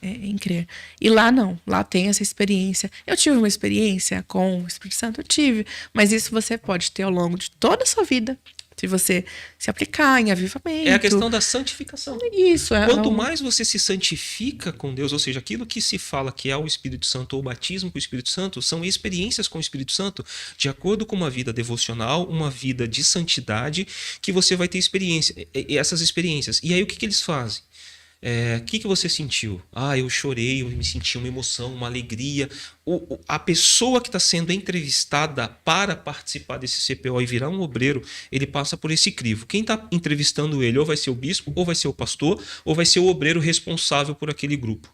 em crer. E lá não, lá tem essa experiência. Eu tive uma experiência com o Espírito Santo, eu tive, mas isso você pode ter ao longo de toda a sua vida, se você se aplicar em avivamento. É a questão da santificação. Isso. Quanto mais você se santifica com Deus, ou seja, aquilo que se fala que é o Espírito Santo ou o batismo com o Espírito Santo, são experiências com o Espírito Santo de acordo com uma vida devocional, uma vida de santidade, que você vai ter essas experiências. E aí o que eles fazem? O que você sentiu? Eu chorei, eu me senti uma emoção, uma alegria. A pessoa que está sendo entrevistada para participar desse CPO e virar um obreiro, ele passa por esse crivo. Quem está entrevistando ele ou vai ser o bispo, ou vai ser o pastor, ou vai ser o obreiro responsável por aquele grupo.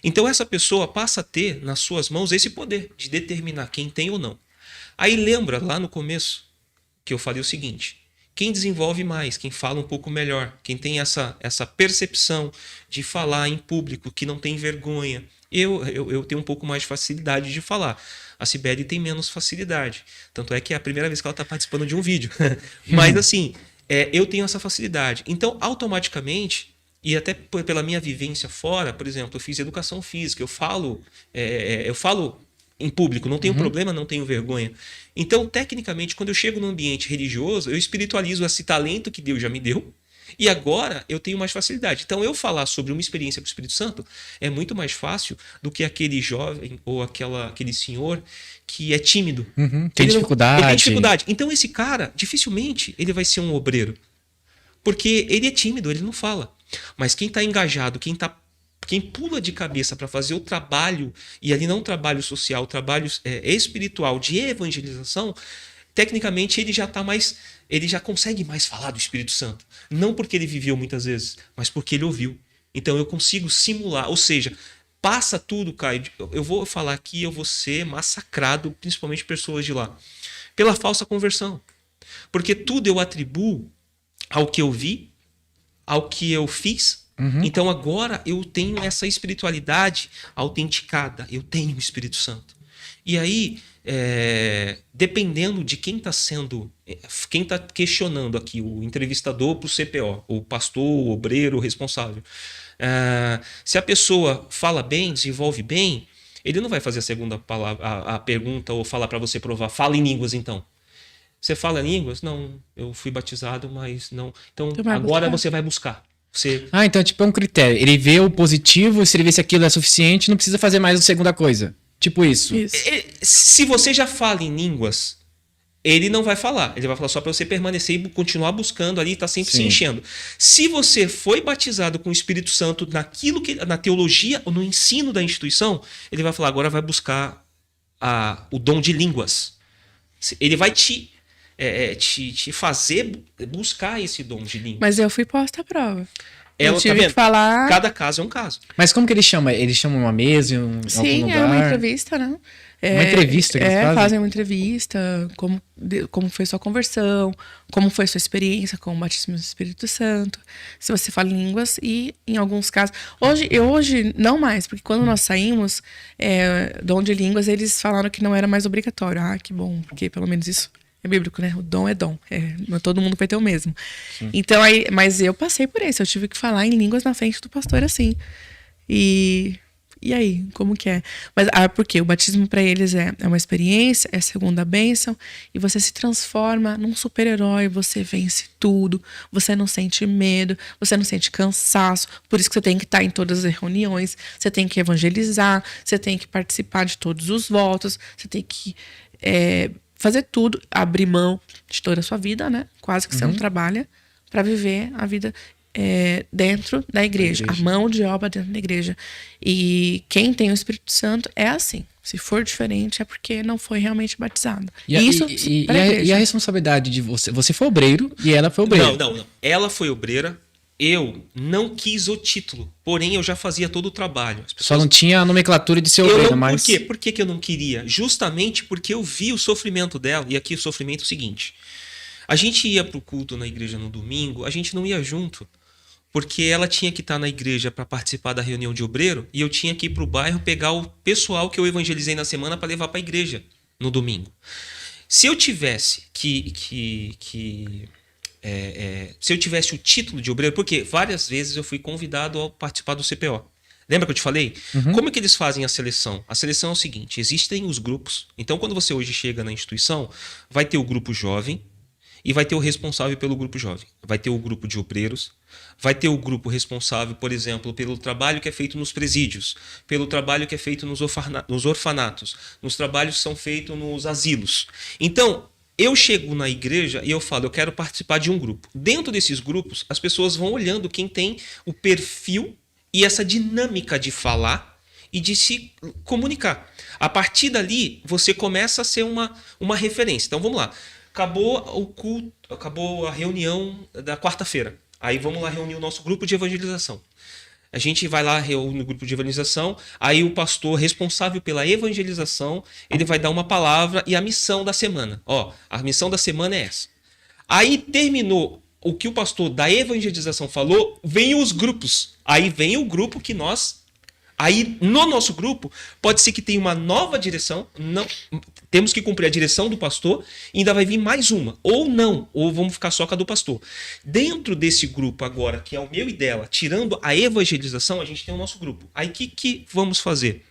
Então essa pessoa passa a ter nas suas mãos esse poder de determinar quem tem ou não. Aí lembra lá no começo que eu falei o seguinte, Quem desenvolve mais, quem fala um pouco melhor, quem tem essa percepção de falar em público, que não tem vergonha. Eu tenho um pouco mais de facilidade de falar. A Cibele tem menos facilidade. Tanto é que é a primeira vez que ela está participando de um vídeo. Mas assim, eu tenho essa facilidade. Então, automaticamente, e até pela minha vivência fora, por exemplo, eu fiz educação física, eu falo em público, não tenho problema, não tenho vergonha. Então, tecnicamente, quando eu chego num ambiente religioso, eu espiritualizo esse talento que Deus já me deu, e agora eu tenho mais facilidade. Então, eu falar sobre uma experiência com o Espírito Santo é muito mais fácil do que aquele jovem ou aquele senhor que é tímido. Tem dificuldade. Ele tem dificuldade. Então, esse cara, dificilmente, ele vai ser um obreiro. Porque ele é tímido, ele não fala. Mas quem está engajado, quem pula de cabeça para fazer o trabalho, e ali não trabalho social, trabalho espiritual de evangelização, tecnicamente ele já está mais, ele já consegue mais falar do Espírito Santo. Não porque ele viveu muitas vezes, mas porque ele ouviu. Então eu consigo simular, ou seja, passa tudo, Caio. Eu vou falar aqui, eu vou ser massacrado, principalmente pessoas de lá, pela falsa conversão. Porque tudo eu atribuo ao que eu vi, ao que eu fiz. Então agora eu tenho essa espiritualidade autenticada, eu tenho o Espírito Santo. E aí, dependendo de quem está questionando aqui, o entrevistador para o CPO, o pastor, o obreiro, o responsável, se a pessoa fala bem, desenvolve bem, ele não vai fazer a segunda palavra, a pergunta ou falar para você provar, fala em línguas então. Você fala em línguas? Não, eu fui batizado, mas não. Então agora você vai buscar. Então tipo é um critério. Ele vê o positivo, se ele vê se aquilo é suficiente, não precisa fazer mais a segunda coisa. Tipo isso. Se você já fala em línguas, ele não vai falar. Ele vai falar só para você permanecer e continuar buscando ali, tá sempre se enchendo. Se você foi batizado com o Espírito Santo na teologia ou no ensino da instituição, ele vai falar, agora vai buscar o dom de línguas. Ele vai te fazer buscar esse dom de língua. Mas eu fui posta à prova. Eu tive que falar... Cada caso é um caso. Mas como que ele chama? Eles chamam uma mesa em algum lugar? Sim, é uma entrevista, né? Uma entrevista que eles fazem uma entrevista, como foi sua conversão, como foi sua experiência com o batismo do Espírito Santo, se você fala em línguas e, em alguns casos... Hoje não mais, porque quando nós saímos, dom de línguas, eles falaram que não era mais obrigatório. Ah, que bom, porque pelo menos isso... É bíblico, né? O dom é dom. Todo mundo vai ter o mesmo. Sim. Então, mas eu passei por isso. Eu tive que falar em línguas na frente do pastor assim. E aí, como que é? Mas porque o batismo para eles é uma experiência, é a segunda bênção, e você se transforma num super-herói, você vence tudo, você não sente medo, você não sente cansaço, por isso que você tem que estar em todas as reuniões, você tem que evangelizar, você tem que participar de todos os votos, você tem que... fazer tudo, abrir mão de toda a sua vida, né? Quase que você não trabalha para viver a vida dentro da igreja. A mão de obra dentro da igreja. E quem tem o Espírito Santo é assim. Se for diferente, é porque não foi realmente batizado. E a responsabilidade de você? Você foi obreiro e ela foi obreira. Não. Ela foi obreira. Eu não quis o título, porém eu já fazia todo o trabalho. Só não tinha a nomenclatura de ser obreiro, mas... Por quê? Por que eu não queria? Justamente porque eu vi o sofrimento dela. E aqui o sofrimento é o seguinte. A gente ia pro culto na igreja no domingo, a gente não ia junto. Porque ela tinha que estar na igreja para participar da reunião de obreiro e eu tinha que ir pro bairro pegar o pessoal que eu evangelizei na semana para levar para a igreja no domingo. Se eu tivesse se eu tivesse o título de obreiro, porque várias vezes eu fui convidado a participar do CPO. Lembra que eu te falei? Como é que eles fazem a seleção? A seleção é o seguinte, existem os grupos. Então, quando você hoje chega na instituição, vai ter o grupo jovem e vai ter o responsável pelo grupo jovem. Vai ter o grupo de obreiros, vai ter o grupo responsável, por exemplo, pelo trabalho que é feito nos presídios, pelo trabalho que é feito nos orfanatos, nos trabalhos que são feitos nos asilos. Então, eu chego na igreja e eu falo, eu quero participar de um grupo. Dentro desses grupos, as pessoas vão olhando quem tem o perfil e essa dinâmica de falar e de se comunicar. A partir dali, você começa a ser uma referência. Então, vamos lá. Acabou o culto, acabou a reunião da quarta-feira. Aí vamos lá reunir o nosso grupo de evangelização. A gente vai lá, reúne o grupo de evangelização, aí o pastor responsável pela evangelização, ele vai dar uma palavra e a missão da semana. A missão da semana é essa. Aí terminou o que o pastor da evangelização falou, vem os grupos. Aí vem o grupo que nós... Aí, no nosso grupo, pode ser que tenha uma nova direção, não, temos que cumprir a direção do pastor, e ainda vai vir mais uma. Ou não, ou vamos ficar só com a do pastor. Dentro desse grupo agora, que é o meu e dela, tirando a evangelização, a gente tem o nosso grupo. Aí, o que vamos fazer?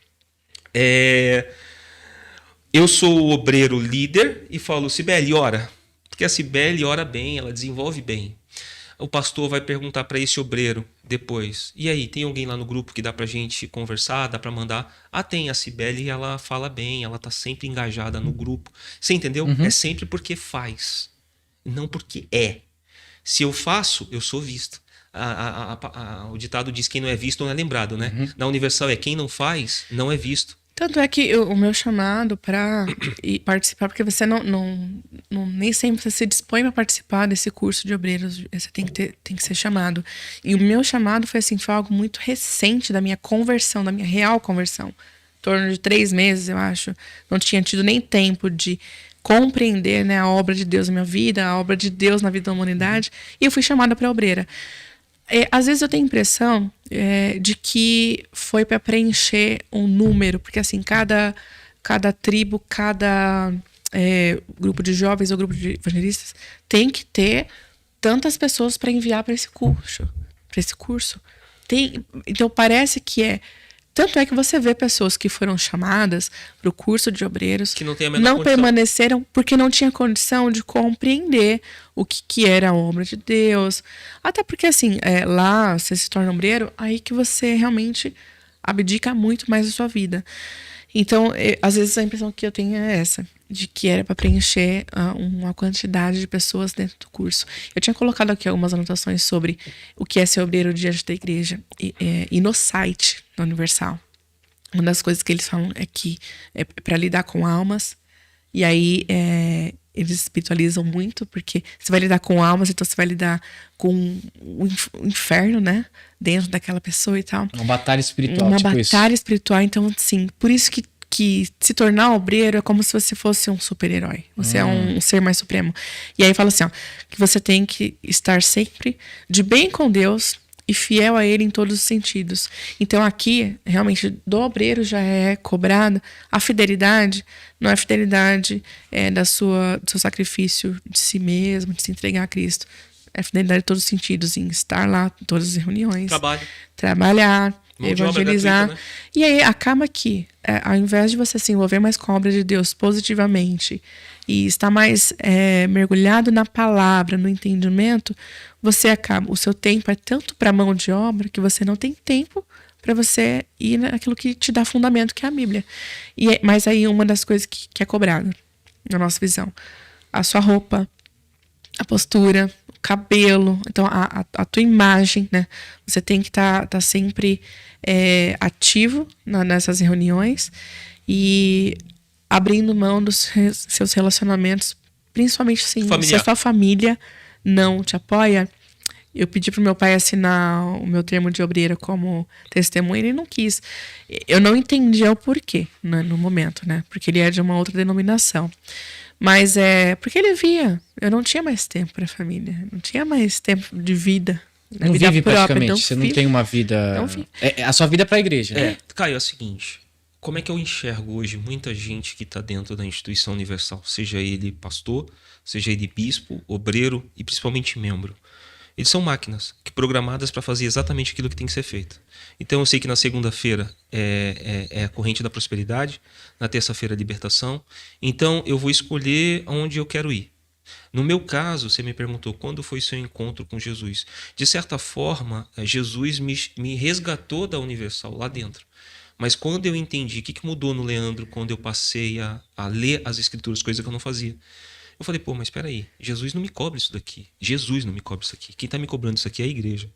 Eu sou o obreiro líder e falo, Cibele, ora. Porque a Cibele ora bem, ela desenvolve bem. O pastor vai perguntar para esse obreiro depois, e aí, tem alguém lá no grupo que dá pra gente conversar, dá pra mandar? Ah, tem, a Cibele, ela fala bem, ela tá sempre engajada no grupo. Você entendeu? É sempre porque faz, não porque é. Se eu faço, eu sou visto. O ditado diz, quem não é visto não é lembrado, né? Na Universal é quem não faz, não é visto. Tanto é que o meu chamado para participar, porque você nem sempre você se dispõe para participar desse curso de obreiros, você tem que ser chamado. E o meu chamado foi assim, foi algo muito recente da minha conversão, da minha real conversão. Em torno de 3 meses, eu acho. Não tinha tido nem tempo de compreender, né, a obra de Deus na minha vida, a obra de Deus na vida da humanidade. E eu fui chamada para obreira. Às vezes eu tenho a impressão de que foi para preencher um número, porque assim, cada tribo, cada grupo de jovens ou grupo de evangelistas tem que ter tantas pessoas para enviar para esse curso. Então parece que tanto é que você vê pessoas que foram chamadas para o curso de obreiros que não não permaneceram porque não tinha condição de compreender o que era a obra de Deus. Até porque, assim, lá você se torna obreiro, aí que você realmente abdica muito mais da sua vida. Então, às vezes a impressão que eu tenho é essa, de que era para preencher uma quantidade de pessoas dentro do curso. Eu tinha colocado aqui algumas anotações sobre o que é ser obreiro diante da igreja e no site da Universal. Uma das coisas que eles falam é que é para lidar com almas, e aí eles espiritualizam muito, porque você vai lidar com almas, então você vai lidar com o inferno, né? Dentro daquela pessoa e tal. Uma batalha espiritual, Uma tipo batalha isso. espiritual, então, sim. Por isso que se tornar obreiro é como se você fosse um super-herói. Você é um ser mais supremo. E aí fala assim, ó, que você tem que estar sempre de bem com Deus e fiel a Ele em todos os sentidos. Então aqui, realmente, do obreiro já é cobrada a fidelidade, não é a fidelidade do seu sacrifício de si mesmo, de se entregar a Cristo. É a fidelidade em todos os sentidos, em estar lá em todas as reuniões. Trabalhar, evangelizar. Gratuita, né? E aí acaba que, ao invés de você se envolver mais com a obra de Deus positivamente e estar mais mergulhado na palavra, no entendimento, o seu tempo é tanto para a mão de obra que você não tem tempo para você ir naquilo que te dá fundamento, que é a Bíblia. Mas aí uma das coisas que é cobrada, na nossa visão, a sua roupa, a postura, o cabelo, então a tua imagem, né? Você tem que estar sempre ativo nessas reuniões e abrindo mão dos seus relacionamentos, principalmente assim, se a sua família não te apoia. Eu pedi pro meu pai assinar o meu termo de obreira como testemunha, ele não quis. Eu não entendia o porquê, né, no momento, né? Porque ele é de uma outra denominação. Mas porque ele via, eu não tinha mais tempo para a família, não tinha mais tempo de vida. Não vida vive própria, praticamente, você não tem uma vida... a sua vida é pra igreja. Caio, é o seguinte, como é que eu enxergo hoje muita gente que está dentro da instituição universal, seja ele pastor, seja ele bispo, obreiro e principalmente membro? Eles são máquinas programadas para fazer exatamente aquilo que tem que ser feito. Então eu sei que na segunda-feira é a corrente da prosperidade, na terça-feira a libertação. Então eu vou escolher onde eu quero ir. No meu caso, você me perguntou quando foi seu encontro com Jesus. De certa forma, Jesus me resgatou da Universal lá dentro. Mas quando eu entendi o que mudou no Leandro quando eu passei a ler as Escrituras, coisa que eu não fazia. Eu falei, mas espera aí, Jesus não me cobra isso daqui. Jesus não me cobra isso aqui. Quem está me cobrando isso aqui é a igreja.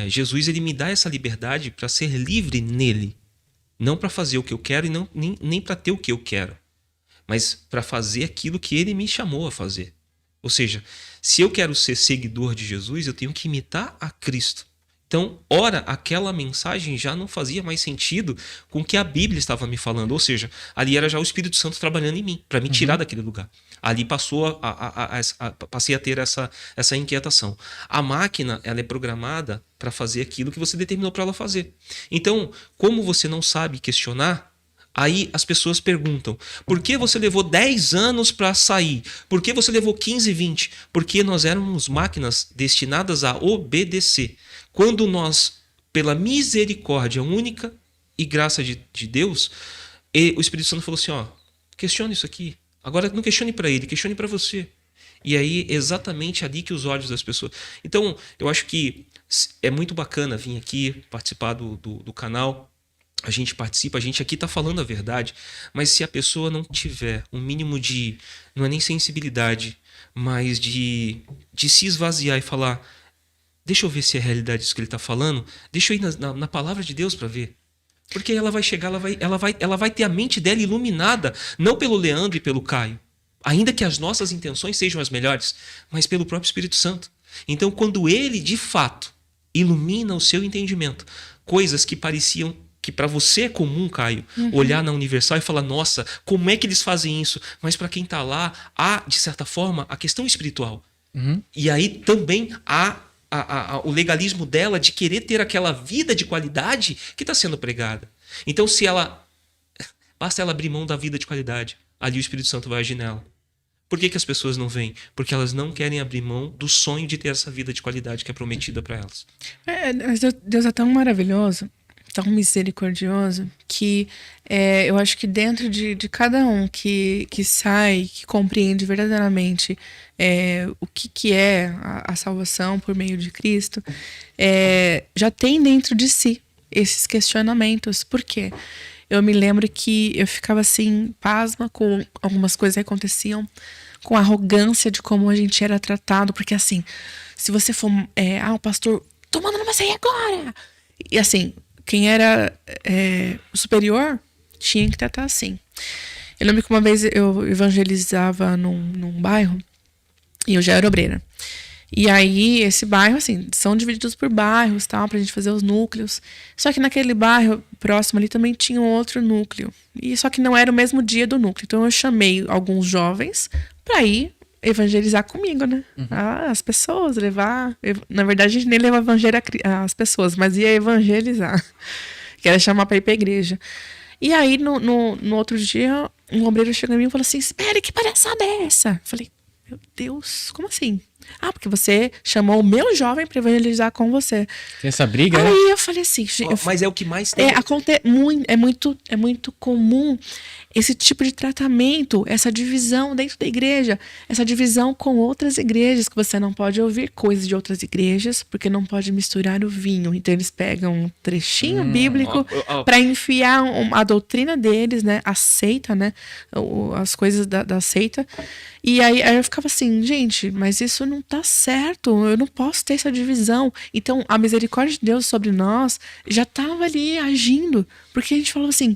Jesus, ele me dá essa liberdade para ser livre nele. Não para fazer o que eu quero e nem para ter o que eu quero. Mas para fazer aquilo que ele me chamou a fazer. Ou seja, se eu quero ser seguidor de Jesus, eu tenho que imitar a Cristo. Então, ora, aquela mensagem já não fazia mais sentido com o que a Bíblia estava me falando. Ou seja, ali era já o Espírito Santo trabalhando em mim, para me tirar daquele lugar. Ali passei a ter essa inquietação. A máquina, ela é programada para fazer aquilo que você determinou para ela fazer. Então, como você não sabe questionar, aí as pessoas perguntam, por que você levou 10 anos para sair? Por que você levou 15, 20? Porque nós éramos máquinas destinadas a obedecer. Quando nós, pela misericórdia única e graça de Deus, o Espírito Santo falou assim, ó, questione isso aqui. Agora não questione para ele, questione para você. E aí, exatamente ali que os olhos das pessoas... Então, eu acho que é muito bacana vir aqui participar do canal. A gente participa, a gente aqui está falando a verdade, mas se a pessoa não tiver um mínimo de, não é nem sensibilidade, mas de se esvaziar e falar, deixa eu ver se é realidade isso que ele está falando, deixa eu ir na palavra de Deus para ver. Porque ela vai chegar, ela vai ter a mente dela iluminada, não pelo Leandro e pelo Caio, ainda que as nossas intenções sejam as melhores, mas pelo próprio Espírito Santo. Então, quando ele, de fato, ilumina o seu entendimento, coisas que pareciam que para você é comum, Caio, olhar na Universal e falar, nossa, como é que eles fazem isso? Mas para quem está lá, há, de certa forma, a questão espiritual. E aí também há o legalismo dela de querer ter aquela vida de qualidade que está sendo pregada. Então, basta ela abrir mão da vida de qualidade, ali o Espírito Santo vai agir nela. Por que as pessoas não vêm? Porque elas não querem abrir mão do sonho de ter essa vida de qualidade que é prometida para elas. Mas Deus é tão maravilhoso, tão misericordioso, que eu acho que dentro de cada um que sai, que compreende verdadeiramente o que é a salvação por meio de Cristo, já tem dentro de si esses questionamentos. Por quê? Eu me lembro que eu ficava assim, pasma com algumas coisas que aconteciam, com a arrogância de como a gente era tratado, porque assim, se você for, o pastor, tô mandando você ir agora! E assim, quem era o superior tinha que tratar assim. Eu lembro que uma vez eu evangelizava num bairro, e eu já era obreira. E aí, esse bairro, assim, são divididos por bairros, tal, pra gente fazer os núcleos. Só que naquele bairro próximo ali também tinha um outro núcleo. E só que não era o mesmo dia do núcleo. Então eu chamei alguns jovens pra ir evangelizar comigo, né? As pessoas, levar... Na verdade, a gente nem leva evangelho às pessoas, mas ia evangelizar. Que era chamar pra ir pra igreja. E aí, no outro dia, um obreiro chegou em mim e falou assim, espere, que palhaçada é essa? Eu falei, meu Deus, como assim? Porque você chamou o meu jovem para evangelizar com você. Tem essa briga, né? Aí eu falei assim... Mas é o que mais tem. É muito comum esse tipo de tratamento, essa divisão dentro da igreja, essa divisão com outras igrejas, que você não pode ouvir coisas de outras igrejas, porque não pode misturar o vinho. Então eles pegam um trechinho bíblico para enfiar a doutrina deles, né? A seita, né? As coisas da seita. E aí eu ficava assim, gente, mas isso não tá certo, eu não posso ter essa divisão. Então a misericórdia de Deus sobre nós já estava ali agindo, porque a gente falou assim,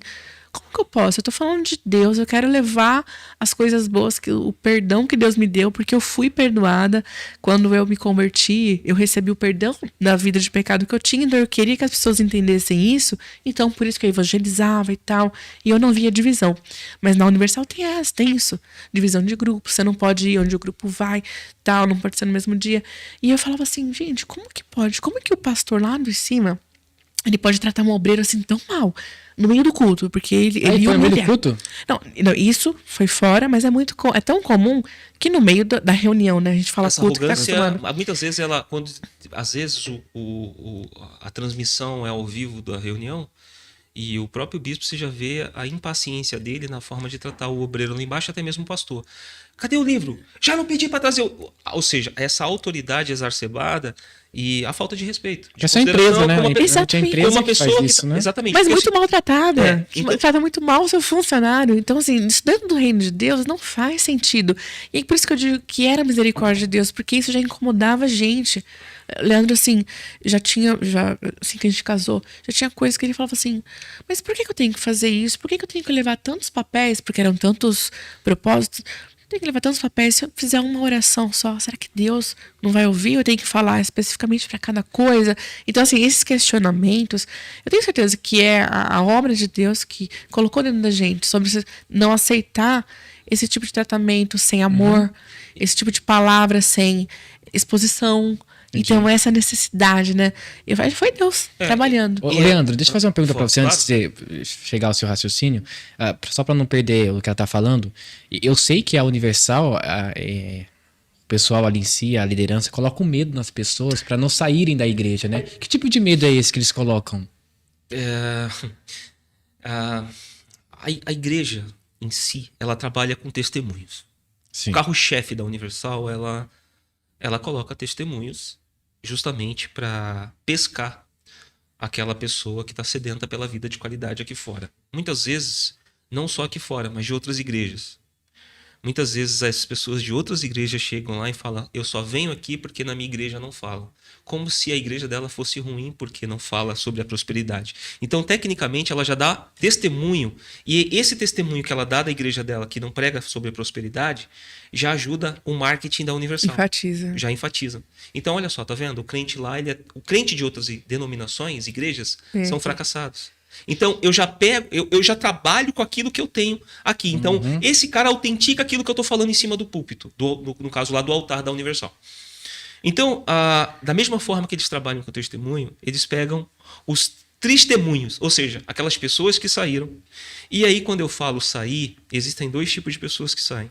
como que eu posso? Eu tô falando de Deus, eu quero levar as coisas boas, o perdão que Deus me deu, porque eu fui perdoada. Quando eu me converti, eu recebi o perdão da vida de pecado que eu tinha, então eu queria que as pessoas entendessem isso, então por isso que eu evangelizava e tal, e eu não via divisão. Mas na Universal tem isso, divisão de grupo, você não pode ir onde o grupo vai, tal, não pode ser no mesmo dia. E eu falava assim, gente, como que pode? Como que o pastor lá de cima, ele pode tratar um obreiro assim tão mal? No meio do culto, porque ele foi no meio do culto? Não, isso foi fora, mas é tão comum que no meio da reunião, né? A gente fala essa culto arrogância, que tá muitas vezes às vezes a transmissão é ao vivo da reunião e o próprio bispo, você já vê a impaciência dele na forma de tratar o obreiro lá embaixo, até mesmo o pastor. Cadê o livro? Já não pedi para trazer. Ou seja, essa autoridade exacerbada e a falta de respeito. De essa empresa, né? Exatamente. Uma pessoa que isso, né? Exatamente. Mas muito maltratada. Então, trata muito mal o seu funcionário. Então, assim, isso dentro do reino de Deus não faz sentido. E é por isso que eu digo que era a misericórdia de Deus, porque isso já incomodava a gente. Leandro, assim, assim que a gente casou, já tinha coisas que ele falava assim, mas por que eu tenho que fazer isso? Por que eu tenho que levar tantos papéis? Porque eram tantos propósitos. tenho que levar tantos papéis, se eu fizer uma oração só, será que Deus não vai ouvir? Eu tenho que falar especificamente para cada coisa? Então, assim, esses questionamentos, eu tenho certeza que é a obra de Deus que colocou dentro da gente sobre não aceitar esse tipo de tratamento sem amor, esse tipo de palavra sem exposição. Entendi. Então, essa necessidade, né? E foi Deus trabalhando. Ô, Leandro, deixa eu fazer uma pergunta para você Claro. antes de você chegar ao seu raciocínio, só para não perder o que ela tá falando. Eu sei que a Universal, o pessoal ali em si, a liderança, coloca um medo nas pessoas para não saírem da igreja, né? Que tipo de medo é esse que eles colocam? A igreja em si, ela trabalha com testemunhos. Sim. O carro-chefe da Universal, ela coloca testemunhos justamente para pescar aquela pessoa que está sedenta pela vida de qualidade aqui fora. Muitas vezes, não só aqui fora, mas de outras igrejas. Muitas vezes as pessoas de outras igrejas chegam lá e falam: eu só venho aqui porque na minha igreja não falam. Como se a igreja dela fosse ruim porque não fala sobre a prosperidade. Então, tecnicamente, ela já dá testemunho. E esse testemunho que ela dá da igreja dela, que não prega sobre a prosperidade, já ajuda o marketing da Universal. Enfatiza. Já enfatiza. Então, olha só, tá vendo? O crente lá, o crente de outras denominações, igrejas, são fracassados. Então, eu já trabalho com aquilo que eu tenho aqui. Então, esse cara autentica aquilo que eu estou falando em cima do púlpito, no caso lá do altar da Universal. Então, da mesma forma que eles trabalham com o testemunho, eles pegam os testemunhos, ou seja, aquelas pessoas que saíram. E aí, quando eu falo sair, existem dois tipos de pessoas que saem.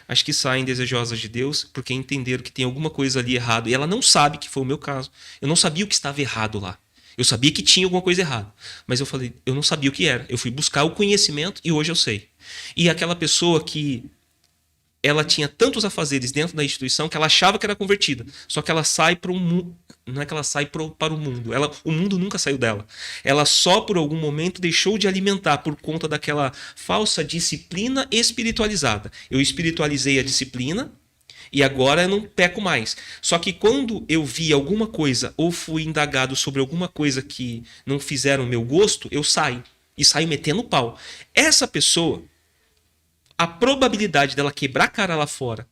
As que saem desejosas de Deus, porque entenderam que tem alguma coisa ali errado, e ela não sabe, que foi o meu caso. Eu não sabia o que estava errado lá. Eu sabia que tinha alguma coisa errada, mas eu não sabia o que era. Eu fui buscar o conhecimento e hoje eu sei. E aquela pessoa que ela tinha tantos afazeres dentro da instituição que ela achava que era convertida, só que ela sai para o mundo. Não é que ela sai para o mundo. O mundo nunca saiu dela. Ela só por algum momento deixou de alimentar por conta daquela falsa disciplina espiritualizada. Eu espiritualizei a disciplina e agora eu não peco mais. Só que quando eu vi alguma coisa ou fui indagado sobre alguma coisa que não fizeram o meu gosto, eu saio. E saio metendo pau. Essa pessoa, a probabilidade dela quebrar a cara lá fora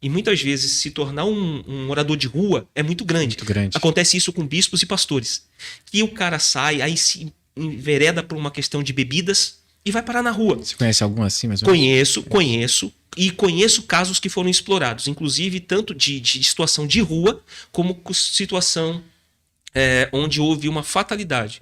e muitas vezes se tornar um morador de rua é muito grande. Muito grande. Acontece isso com bispos e pastores. Que o cara sai, aí se envereda por uma questão de bebidas e vai parar na rua. Você conhece algum assim, mais ou menos? Conheço. E conheço casos que foram explorados, inclusive tanto de situação de rua, como situação onde houve uma fatalidade.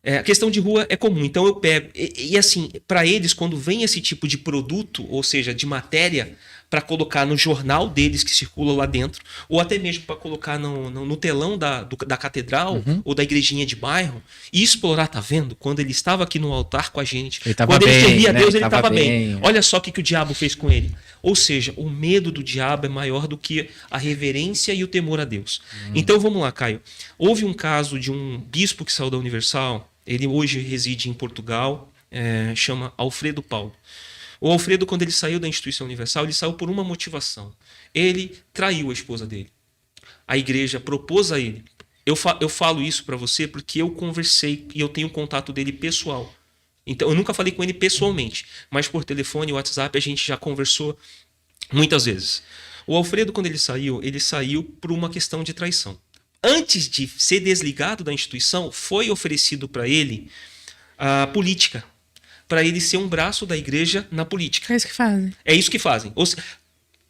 A questão de rua é comum, então eu pego. E assim, para eles, quando vem esse tipo de produto, ou seja, de matéria, para colocar no jornal deles que circula lá dentro, ou até mesmo para colocar no telão da catedral ou da igrejinha de bairro, e explorar, tá vendo? Quando ele estava aqui no altar com a gente, quando ele servia a Deus, ele estava bem. Olha só o que o diabo fez com ele. Ou seja, o medo do diabo é maior do que a reverência e o temor a Deus. Então vamos lá, Caio. Houve um caso de um bispo que saiu da Universal, ele hoje reside em Portugal, chama Alfredo Paulo. O Alfredo, quando ele saiu da instituição Universal, ele saiu por uma motivação. Ele traiu a esposa dele. A igreja propôs a ele. Eu falo isso para você porque eu conversei e eu tenho contato dele pessoal. Então, eu nunca falei com ele pessoalmente, mas por telefone e WhatsApp a gente já conversou muitas vezes. O Alfredo, quando ele saiu por uma questão de traição. Antes de ser desligado da instituição, foi oferecido para ele a política, para ele ser um braço da igreja na política. É isso que fazem. É isso que fazem.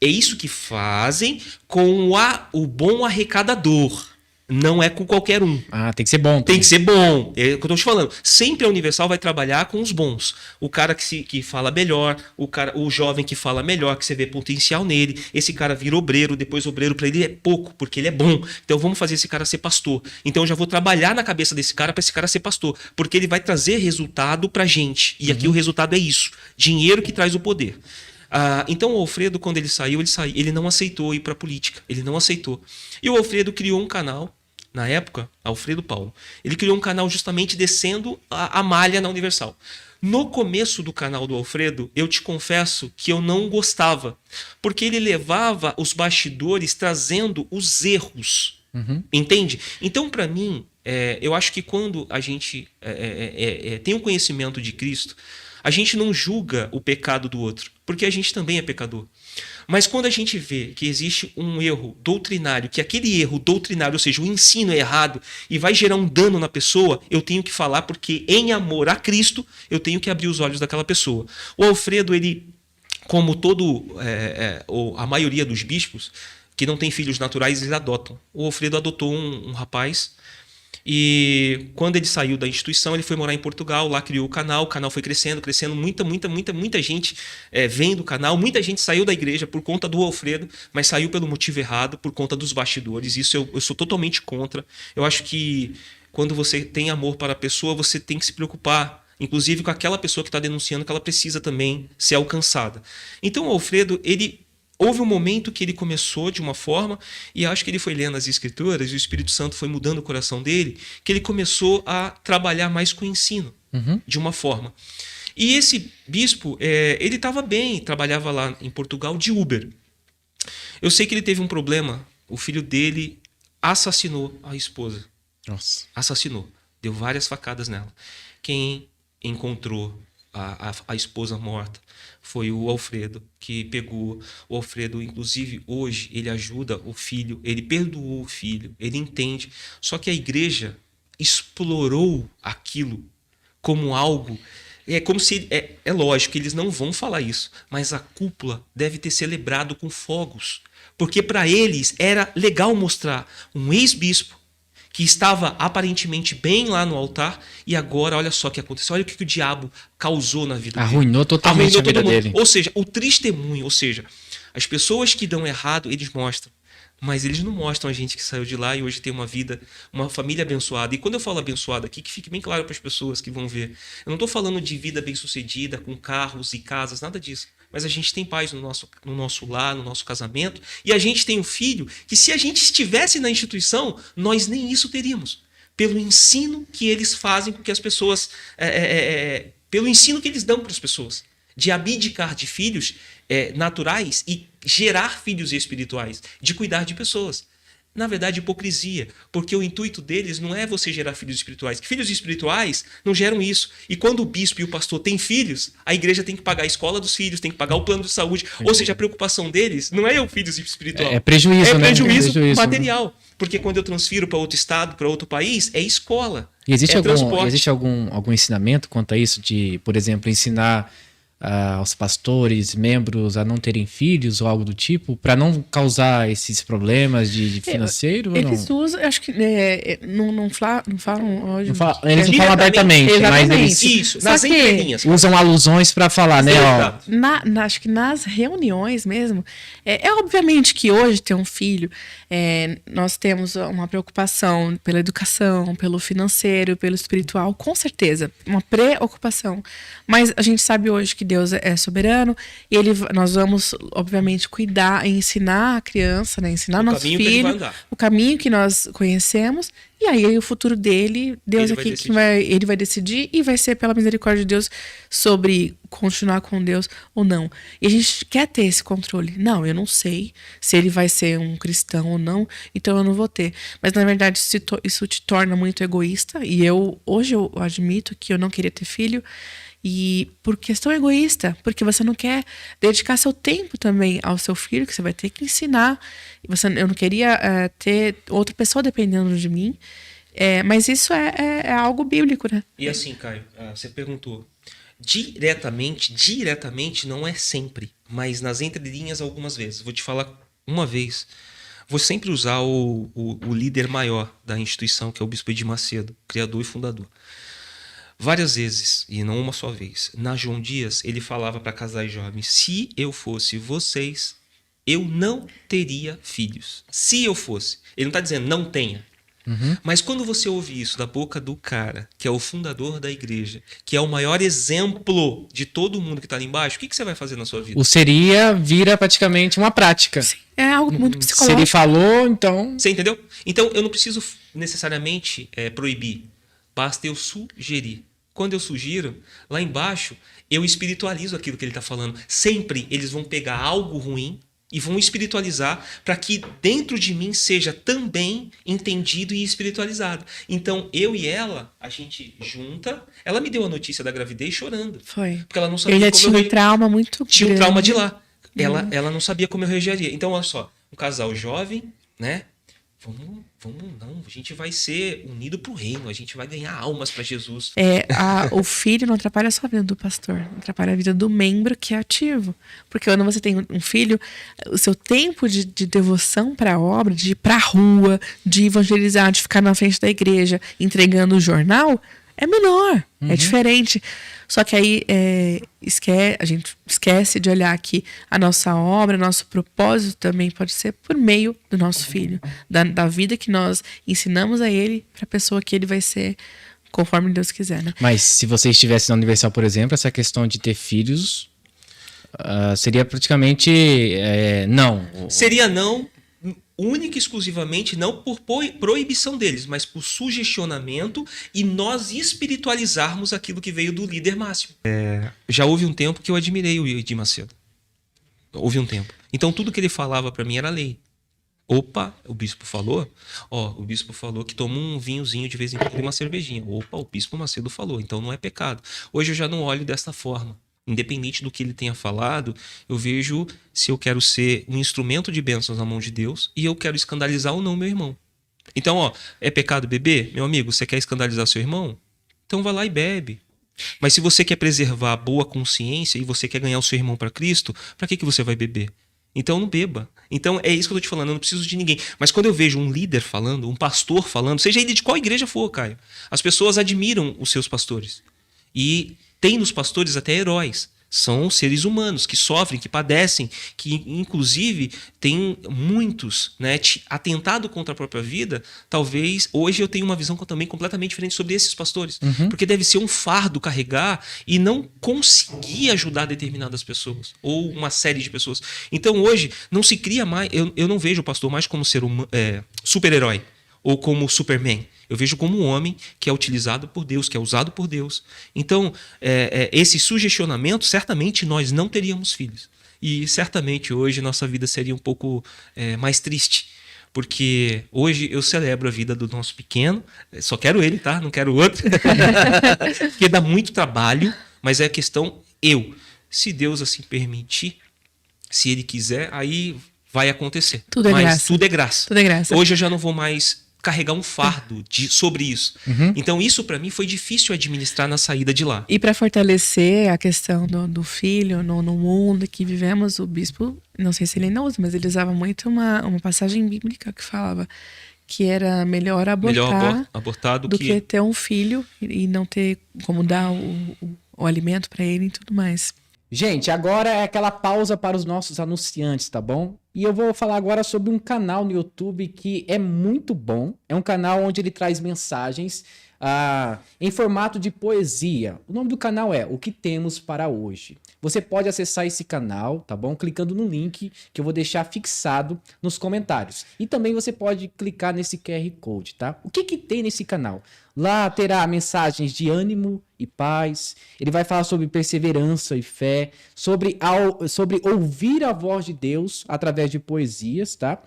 É isso que fazem com o bom arrecadador. Não é com qualquer um. Tem que ser bom. Tem que ser bom. É o que eu tô te falando. Sempre a Universal vai trabalhar com os bons. O cara que fala melhor, o jovem que fala melhor, que você vê potencial nele. Esse cara vira obreiro, depois obreiro para ele é pouco, porque ele é bom. Então vamos fazer esse cara ser pastor. Então eu já vou trabalhar na cabeça desse cara para esse cara ser pastor, porque ele vai trazer resultado pra gente. E aqui o resultado é isso. Dinheiro que traz o poder. Então o Alfredo, quando ele saiu, ele não aceitou ir para a política. Ele não aceitou. E o Alfredo criou um canal. Na época, Alfredo Paulo, ele criou um canal justamente descendo a malha na Universal. No começo do canal do Alfredo, eu te confesso que eu não gostava, porque ele levava os bastidores trazendo os erros, entende? Então, para mim, eu acho que quando a gente tem o conhecimento de Cristo, a gente não julga o pecado do outro, porque a gente também é pecador. Mas quando a gente vê que existe um erro doutrinário, que aquele erro doutrinário, ou seja, o ensino é errado e vai gerar um dano na pessoa, eu tenho que falar, porque em amor a Cristo, eu tenho que abrir os olhos daquela pessoa. O Alfredo, ele, como a maioria dos bispos que não tem filhos naturais, eles adotam. O Alfredo adotou um rapaz, e quando ele saiu da instituição, ele foi morar em Portugal, lá criou o canal foi crescendo, muita gente vendo o canal, muita gente saiu da igreja por conta do Alfredo, mas saiu pelo motivo errado, por conta dos bastidores. Isso eu sou totalmente contra. Eu acho que quando você tem amor para a pessoa, você tem que se preocupar, inclusive com aquela pessoa que está denunciando, que ela precisa também ser alcançada. Então o Alfredo, houve um momento que ele começou de uma forma, e acho que ele foi lendo as Escrituras, e o Espírito Santo foi mudando o coração dele, que ele começou a trabalhar mais com o ensino, de uma forma. E esse bispo, ele estava bem, trabalhava lá em Portugal de Uber. Eu sei que ele teve um problema, o filho dele assassinou a esposa. Nossa. Assassinou, deu várias facadas nela. Quem encontrou a esposa morta foi o Alfredo, que pegou. O Alfredo, inclusive, hoje, ele ajuda o filho, ele perdoou o filho, ele entende. Só que a igreja explorou aquilo como algo. É como se. É lógico que eles não vão falar isso, mas a cúpula deve ter celebrado com fogos. Porque para eles era legal mostrar um ex-bispo que estava aparentemente bem lá no altar, e agora olha só o que aconteceu, olha o que o diabo causou na vida dele. Arruinou totalmente a vida dele. Ou seja, o testemunho, ou seja, as pessoas que dão errado, eles mostram, mas eles não mostram a gente que saiu de lá e hoje tem uma vida, uma família abençoada. E quando eu falo abençoada aqui, que fique bem claro para as pessoas que vão ver, eu não estou falando de vida bem-sucedida, com carros e casas, nada disso. Mas a gente tem paz no nosso lar, no nosso casamento. E a gente tem um filho que, se a gente estivesse na instituição, nós nem isso teríamos. Pelo ensino que eles fazem com que as pessoas... pelo ensino que eles dão para as pessoas. De abdicar de filhos naturais e gerar filhos espirituais. De cuidar de pessoas. Na verdade, hipocrisia, porque o intuito deles não é você gerar filhos espirituais, que filhos espirituais não geram isso. E quando o bispo e o pastor têm filhos, a igreja tem que pagar a escola dos filhos, tem que pagar o plano de saúde. Ou seja, a preocupação deles não é o filho espiritual. É prejuízo, né? Prejuízo material. Porque quando eu transfiro para outro estado, para outro país, é escola. E existe algum ensinamento quanto a isso, de, por exemplo, ensinar aos pastores, membros a não terem filhos ou algo do tipo, para não causar esses problemas de financeiro? Eles usam, acho que não falam hoje. Eles não falam abertamente, mas eles isso, nas entrelinhas, usam alusões para falar, né? Acho que nas reuniões mesmo, obviamente que hoje ter um filho, nós temos uma preocupação pela educação, pelo financeiro, pelo espiritual, com certeza, uma preocupação. Mas a gente sabe hoje que Deus é soberano e nós vamos, obviamente, cuidar e ensinar a criança, né? Ensinar nosso filho o caminho que nós conhecemos, e aí o futuro dele, Deus aqui ele vai decidir, e vai ser pela misericórdia de Deus sobre continuar com Deus ou não. E a gente quer ter esse controle. Não, eu não sei se ele vai ser um cristão ou não, então eu não vou ter. Mas na verdade isso te torna muito egoísta, e hoje eu admito que eu não queria ter filho. E por questão egoísta, porque você não quer dedicar seu tempo também ao seu filho, que você vai ter que ensinar. Eu não queria ter outra pessoa dependendo de mim. Mas isso é algo bíblico, né? E assim, Caio, você perguntou. Diretamente não é sempre, mas nas entrelinhas algumas vezes. Vou te falar uma vez. Vou sempre usar o líder maior da instituição, que é o Bispo Edir Macedo, criador e fundador. Várias vezes, e não uma só vez, na João Dias, ele falava para casais jovens: se eu fosse vocês, eu não teria filhos. Se eu fosse. Ele não está dizendo não tenha. Mas quando você ouve isso da boca do cara, que é o fundador da igreja, que é o maior exemplo de todo mundo que está ali embaixo, o que você vai fazer na sua vida? O seria vira praticamente uma prática. Sim, é algo muito psicológico. Se ele falou, então... Você entendeu? Então eu não preciso necessariamente proibir. Basta eu sugerir. Quando eu sugiro, lá embaixo, eu espiritualizo aquilo que ele está falando. Sempre eles vão pegar algo ruim e vão espiritualizar para que dentro de mim seja também entendido e espiritualizado. Então, eu e ela, a gente junta. Ela me deu a notícia da gravidez chorando. Foi. Porque ela não sabia Eu já como tinha um trauma muito tinha um grande. trauma de lá. Ela não sabia como eu reagiria. Então, olha só, um casal jovem, né? Não, a gente vai ser unido pro reino, a gente vai ganhar almas para Jesus. O filho não atrapalha só a vida do pastor, atrapalha a vida do membro que é ativo. Porque quando você tem um filho, o seu tempo de devoção para a obra, de ir pra rua, de evangelizar, de ficar na frente da igreja entregando o jornal, é menor, é diferente. Só que aí a gente esquece de olhar que a nossa obra, nosso propósito também pode ser por meio do nosso filho, da vida que nós ensinamos a ele para a pessoa que ele vai ser conforme Deus quiser, né? Mas se você estivesse na Universal, por exemplo, essa questão de ter filhos seria praticamente não. Seria não, única e exclusivamente não por proibição deles, mas por sugestionamento e nós espiritualizarmos aquilo que veio do líder máximo. Já houve um tempo que eu admirei o Edir Macedo. Houve um tempo. Então tudo que ele falava para mim era lei. Opa, o bispo falou? O bispo falou que toma um vinhozinho de vez em quando e uma cervejinha. Opa, o bispo Macedo falou, então não é pecado. Hoje eu já não olho dessa forma. Independente do que ele tenha falado, eu vejo se eu quero ser um instrumento de bênçãos na mão de Deus e eu quero escandalizar ou não meu irmão. Então, é pecado beber? Meu amigo, você quer escandalizar seu irmão? Então vai lá e bebe. Mas se você quer preservar a boa consciência e você quer ganhar o seu irmão para Cristo, para que você vai beber? Então não beba. Então é isso que eu tô te falando, eu não preciso de ninguém. Mas quando eu vejo um líder falando, um pastor falando, seja ele de qual igreja for, Caio, as pessoas admiram os seus pastores. E tem nos pastores até heróis. São seres humanos que sofrem, que padecem, que inclusive tem muitos, né, atentado contra a própria vida. Talvez hoje eu tenha uma visão também completamente diferente sobre esses pastores. Porque deve ser um fardo carregar e não conseguir ajudar determinadas pessoas ou uma série de pessoas. Então hoje não se cria mais, eu não vejo o pastor mais como ser super-herói ou como Superman. Eu vejo como um homem que é utilizado por Deus, que é usado por Deus. Então, esse sugestionamento, certamente nós não teríamos filhos. E certamente hoje nossa vida seria um pouco mais triste. Porque hoje eu celebro a vida do nosso pequeno. Só quero ele, tá? Não quero outro. Porque dá muito trabalho, mas é a questão se Deus assim permitir, se ele quiser, aí vai acontecer. Tudo é graça. Tudo é graça. Tudo é graça. Hoje eu já não vou mais carregar um fardo sobre isso. Então isso para mim foi difícil administrar na saída de lá. E para fortalecer a questão do filho no mundo que vivemos, o bispo, não sei se ele ainda usa, mas ele usava muito uma passagem bíblica que falava que era melhor abortar do que ter um filho e não ter como dar o alimento para ele e tudo mais. Gente, agora é aquela pausa para os nossos anunciantes, tá bom? E eu vou falar agora sobre um canal no YouTube que é muito bom. É um canal onde ele traz mensagens em formato de poesia. O nome do canal é O Que Temos Para Hoje. Você pode acessar esse canal, tá bom? Clicando no link que eu vou deixar fixado nos comentários. E também você pode clicar nesse QR Code, tá? O que tem nesse canal? Lá terá mensagens de ânimo e paz. Ele vai falar sobre perseverança e fé, sobre ouvir a voz de Deus através de poesias, tá?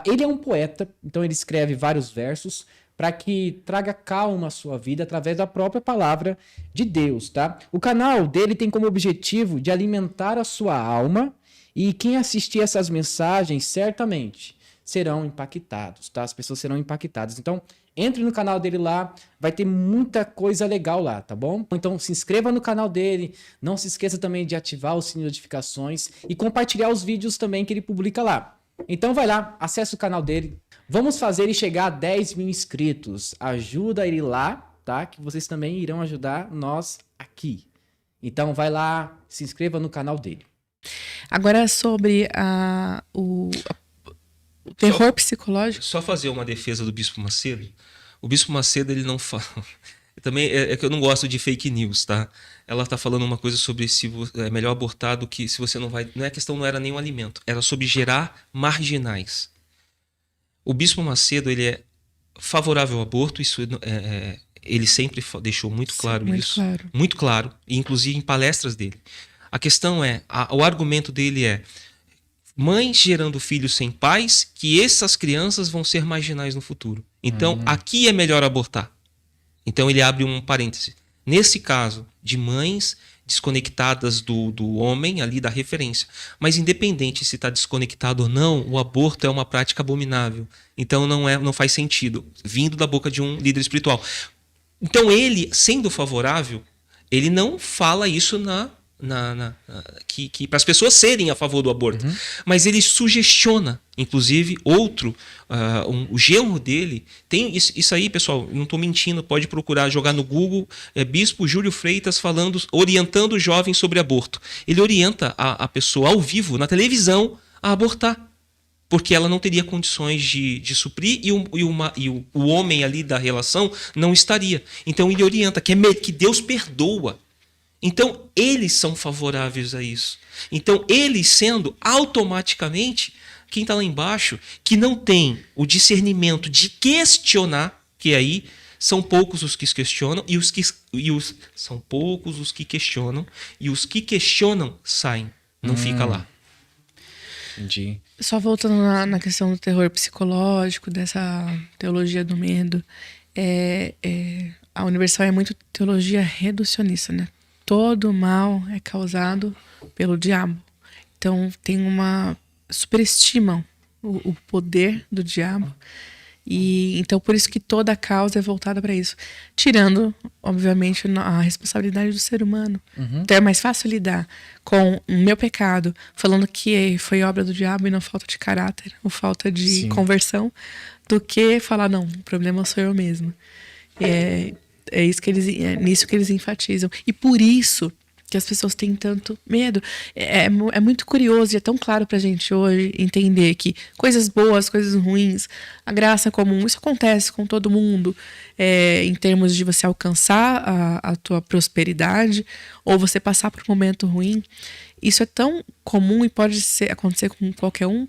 Ele é um poeta, então ele escreve vários versos para que traga calma à sua vida através da própria palavra de Deus, tá? O canal dele tem como objetivo de alimentar a sua alma e quem assistir essas mensagens certamente serão impactados, tá? As pessoas serão impactadas. Então, entre no canal dele lá, vai ter muita coisa legal lá, tá bom? Então se inscreva no canal dele, não se esqueça também de ativar o sininho de notificações e compartilhar os vídeos também que ele publica lá. Então vai lá, acesse o canal dele. Vamos fazer ele chegar a 10 mil inscritos. Ajuda ele lá, tá? Que vocês também irão ajudar nós aqui. Então vai lá, se inscreva no canal dele. Agora sobre o terror psicológico. Só fazer uma defesa do Bispo Macedo. O Bispo Macedo, ele não fala... Também é que eu não gosto de fake news, tá? Ela tá falando uma coisa sobre se é melhor abortar do que se você não vai... Não é questão, não era nem um alimento. Era sobre gerar marginais. O Bispo Macedo, ele é favorável ao aborto. Isso ele sempre deixou muito claro. Sim, isso. Muito claro. Inclusive em palestras dele. A questão o argumento dele mães gerando filhos sem pais, que essas crianças vão ser marginais no futuro. Então, aqui é melhor abortar. Então, ele abre um parêntese. Nesse caso, de mães desconectadas do homem, ali da referência. Mas independente se está desconectado ou não, o aborto é uma prática abominável. Então, não faz sentido, vindo da boca de um líder espiritual. Então, ele, sendo favorável, ele não fala isso para as pessoas serem a favor do aborto. Mas ele sugestiona, inclusive, o genro dele tem isso aí, pessoal, não estou mentindo, pode procurar, jogar no Google, Bispo Júlio Freitas orientando os jovens sobre aborto. Ele orienta a pessoa ao vivo, na televisão, a abortar, porque ela não teria condições de suprir e o homem ali da relação não estaria. Então ele orienta que Deus perdoa. Então, eles são favoráveis a isso. Então, eles sendo automaticamente, quem está lá embaixo, que não tem o discernimento de questionar, que aí são poucos os que questionam, são poucos os que questionam, e os que questionam saem, não fica lá. Entendi. Só voltando na questão do terror psicológico, dessa teologia do medo, a Universal é muito teologia reducionista, né? Todo mal é causado pelo diabo. Então, superestimam o poder do diabo. E então, por isso que toda a causa é voltada para isso. Tirando, obviamente, a responsabilidade do ser humano. Então, é mais fácil lidar com o meu pecado, falando que foi obra do diabo e não falta de caráter, ou falta de conversão, do que falar, não, o problema sou eu mesmo. É nisso que eles enfatizam. E por isso que as pessoas têm tanto medo. É muito curioso e é tão claro pra gente hoje entender que coisas boas, coisas ruins, a graça comum, isso acontece com todo mundo, em termos de você alcançar a tua prosperidade ou você passar por um momento ruim. Isso é tão comum e pode acontecer com qualquer um,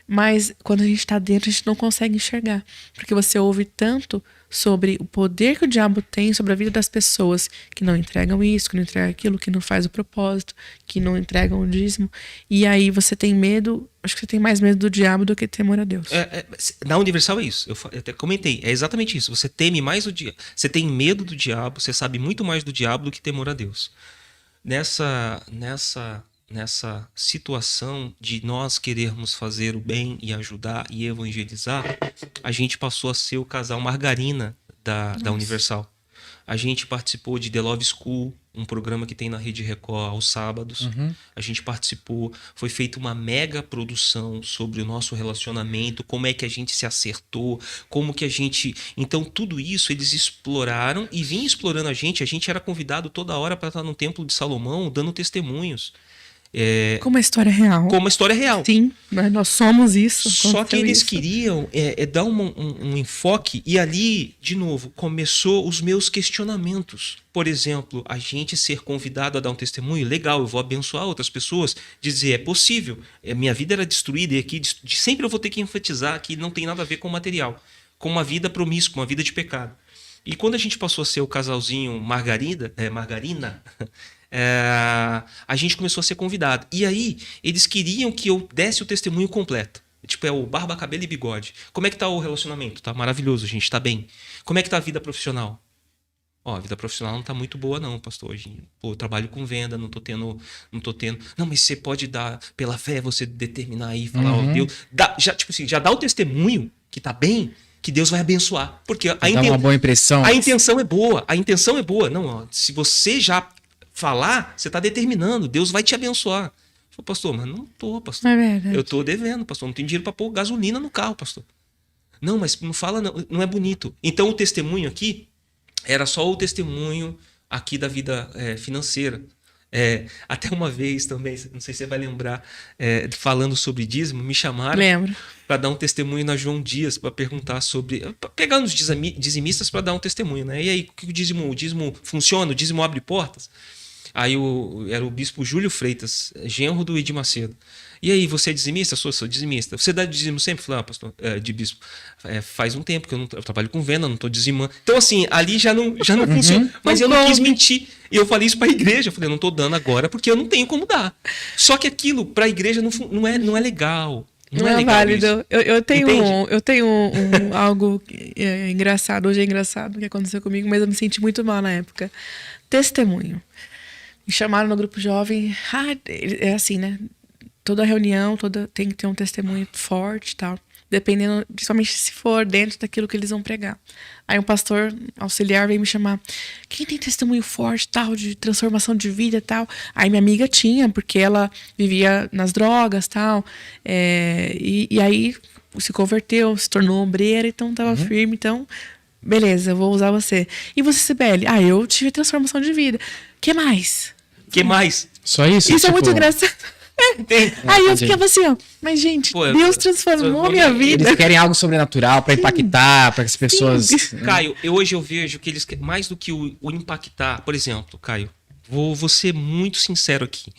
mas quando a gente está dentro, a gente não consegue enxergar. Porque você ouve tanto sobre o poder que o diabo tem sobre a vida das pessoas que não entregam isso, que não entregam aquilo, que não faz o propósito, que não entregam o dízimo. E aí você tem medo, acho que você tem mais medo do diabo do que temor a Deus. Na Universal é isso, eu até comentei, é exatamente isso. Você teme mais o diabo, você tem medo do diabo, você sabe muito mais do diabo do que temor a Deus. Nessa situação de nós querermos fazer o bem e ajudar e evangelizar, a gente passou a ser o casal margarina da Universal. A gente participou de The Love School, um programa que tem na Rede Record aos sábados. A gente participou, foi feita uma mega produção sobre o nosso relacionamento, como é que a gente se acertou, como que a gente... Então, tudo isso eles exploraram e vinham explorando a gente. A gente era convidado toda hora para estar no Templo de Salomão, dando testemunhos. Como a história real. Como a história real. Sim, nós somos isso. Só que eles queriam dar um enfoque, e ali, de novo, começou os meus questionamentos. Por exemplo, a gente ser convidado a dar um testemunho, legal, eu vou abençoar outras pessoas, dizer, é possível, minha vida era destruída, e aqui sempre eu vou ter que enfatizar que não tem nada a ver com o material, com uma vida promíscua, uma vida de pecado. E quando a gente passou a ser o casalzinho margarina, a gente começou a ser convidado. E aí, eles queriam que eu desse o testemunho completo. Tipo, é o barba, cabelo e bigode. Como é que tá o relacionamento? Tá maravilhoso, a gente tá bem. Como é que tá a vida profissional? A vida profissional não tá muito boa não, pastor. Hoje, eu trabalho com venda, não tô tendo. Não, mas você pode dar, pela fé, você determinar aí, falar, Deus... já dá o testemunho que tá bem, que Deus vai abençoar. Porque dá uma boa impressão. A intenção é boa. Não, se você já falar, você está determinando, Deus vai te abençoar. Eu falei, pastor, mas não tô, pastor. É verdade. Eu tô devendo, pastor, não tenho dinheiro para pôr gasolina no carro, pastor. Não, mas não fala, não é bonito. Então o testemunho aqui era só o testemunho aqui da vida financeira. Até uma vez também, não sei se você vai lembrar, falando sobre dízimo, me chamaram para dar um testemunho na João Dias, para perguntar sobre... Pegar uns dizimistas para dar um testemunho, né? E aí, o dízimo funciona? O dízimo abre portas? Aí era o bispo Júlio Freitas, genro do Edir Macedo. E aí, você é dizimista? Sou dizimista. Você dá dízimo sempre? Falei, pastor, de bispo. Faz um tempo que eu trabalho com venda, não estou dizimando. Então, assim, ali já não funciona. Mas eu não quis mentir. E eu falei isso para a igreja. Eu falei, eu não estou dando agora porque eu não tenho como dar. Só que aquilo, para a igreja, não é legal. Não é legal válido. isso. Eu tenho algo engraçado, hoje é engraçado, que aconteceu comigo, mas eu me senti muito mal na época. Testemunho. Me chamaram no grupo jovem. É assim, né? Toda reunião, tem que ter um testemunho forte e tal. Dependendo, principalmente se for dentro daquilo que eles vão pregar. Aí um pastor auxiliar veio me chamar. Quem tem testemunho forte, tal, de transformação de vida e tal? Aí minha amiga tinha, porque ela vivia nas drogas, tal. E aí se converteu, se tornou obreira, então tava firme. Então, beleza, eu vou usar você. E você, Sibeli? Eu tive transformação de vida. Que mais? Só isso? Isso é muito engraçado. Aí eu ficava assim, ó. Mas, gente, Deus transformou minha vida. Eles querem algo sobrenatural pra impactar, pra que as pessoas... Caio, hoje eu vejo que eles querem mais do que o impactar. Por exemplo, Caio, vou ser muito sincero aqui.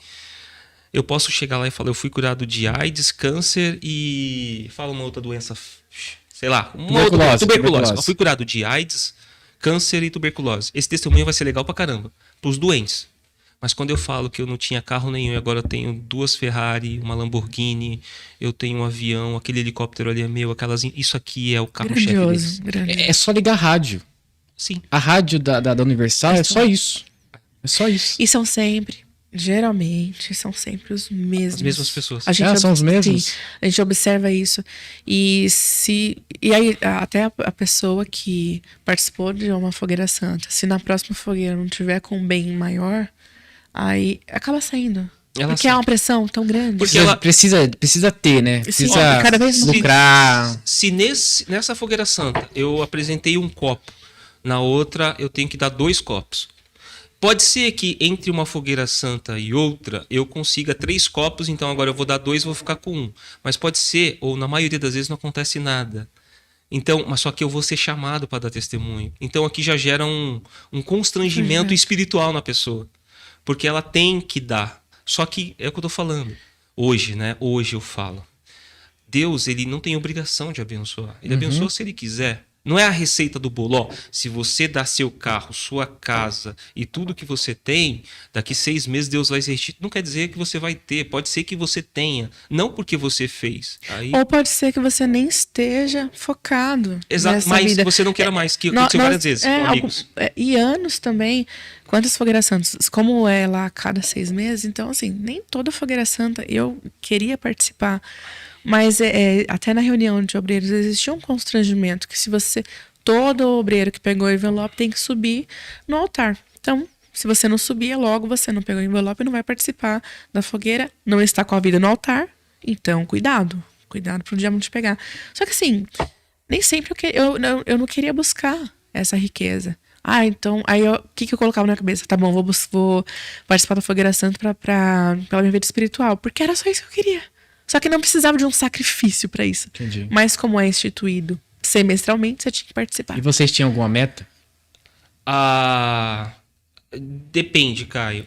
Eu posso chegar lá e falar, eu fui curado de AIDS, câncer e... Fala uma outra doença, sei lá. Tuberculose. Eu fui curado de AIDS, câncer e tuberculose. Esse testemunho vai ser legal pra caramba. Pros doentes. Mas quando eu falo que eu não tinha carro nenhum e agora eu tenho 2 Ferrari, uma Lamborghini, eu tenho um avião, aquele helicóptero ali é meu, isso aqui é o carro-chefe deles. É só ligar a rádio. Sim. A rádio da Universal é só isso. É só isso. E geralmente, são sempre os mesmos. As mesmas pessoas. São os mesmos? Sim, a gente observa isso. E aí, até a pessoa que participou de uma fogueira santa, se na próxima fogueira não tiver com um bem maior, aí acaba saindo. Porque é uma pressão tão grande. Porque ela precisa ter, né? Precisa cada vez mais lucrar. Se nessa fogueira santa eu apresentei um copo, na outra eu tenho que dar 2 copos. Pode ser que entre uma fogueira santa e outra eu consiga 3 copos, então agora eu vou dar 2 e vou ficar com 1. Mas pode ser, ou na maioria das vezes não acontece nada. Então, mas só que eu vou ser chamado para dar testemunho. Então aqui já gera um constrangimento espiritual na pessoa. Porque ela tem que dar. Só que é o que eu tô falando. Hoje, né? Hoje eu falo. Deus, ele não tem obrigação de abençoar. Ele abençoa se ele quiser. Não é a receita do bolo. Ó, se você dá seu carro, sua casa e tudo que você tem, daqui 6 meses Deus vai restituir. Não quer dizer que você vai ter. Pode ser que você tenha. Não porque você fez. Ou pode ser que você nem esteja focado. Exato, mas vida. Você não queira mais. Que aconteceu várias vezes com amigos. E anos também. Quantas fogueiras santas? Como é lá a cada 6 meses, então assim, nem toda fogueira santa eu queria participar. Mas até na reunião de obreiros existia um constrangimento que todo obreiro que pegou o envelope tem que subir no altar. Então, se você não subir, logo você não pegou o envelope e não vai participar da fogueira, não está com a vida no altar. Então, cuidado para o diabo não te pegar. Só que assim, nem sempre eu não queria buscar essa riqueza. Então, o que eu colocava na cabeça? Tá bom, vou participar da fogueira santa pela minha vida espiritual, porque era só isso que eu queria. Só que não precisava de um sacrifício para isso. Entendi. Mas como é instituído semestralmente, você tinha que participar. E vocês tinham alguma meta? Depende, Caio.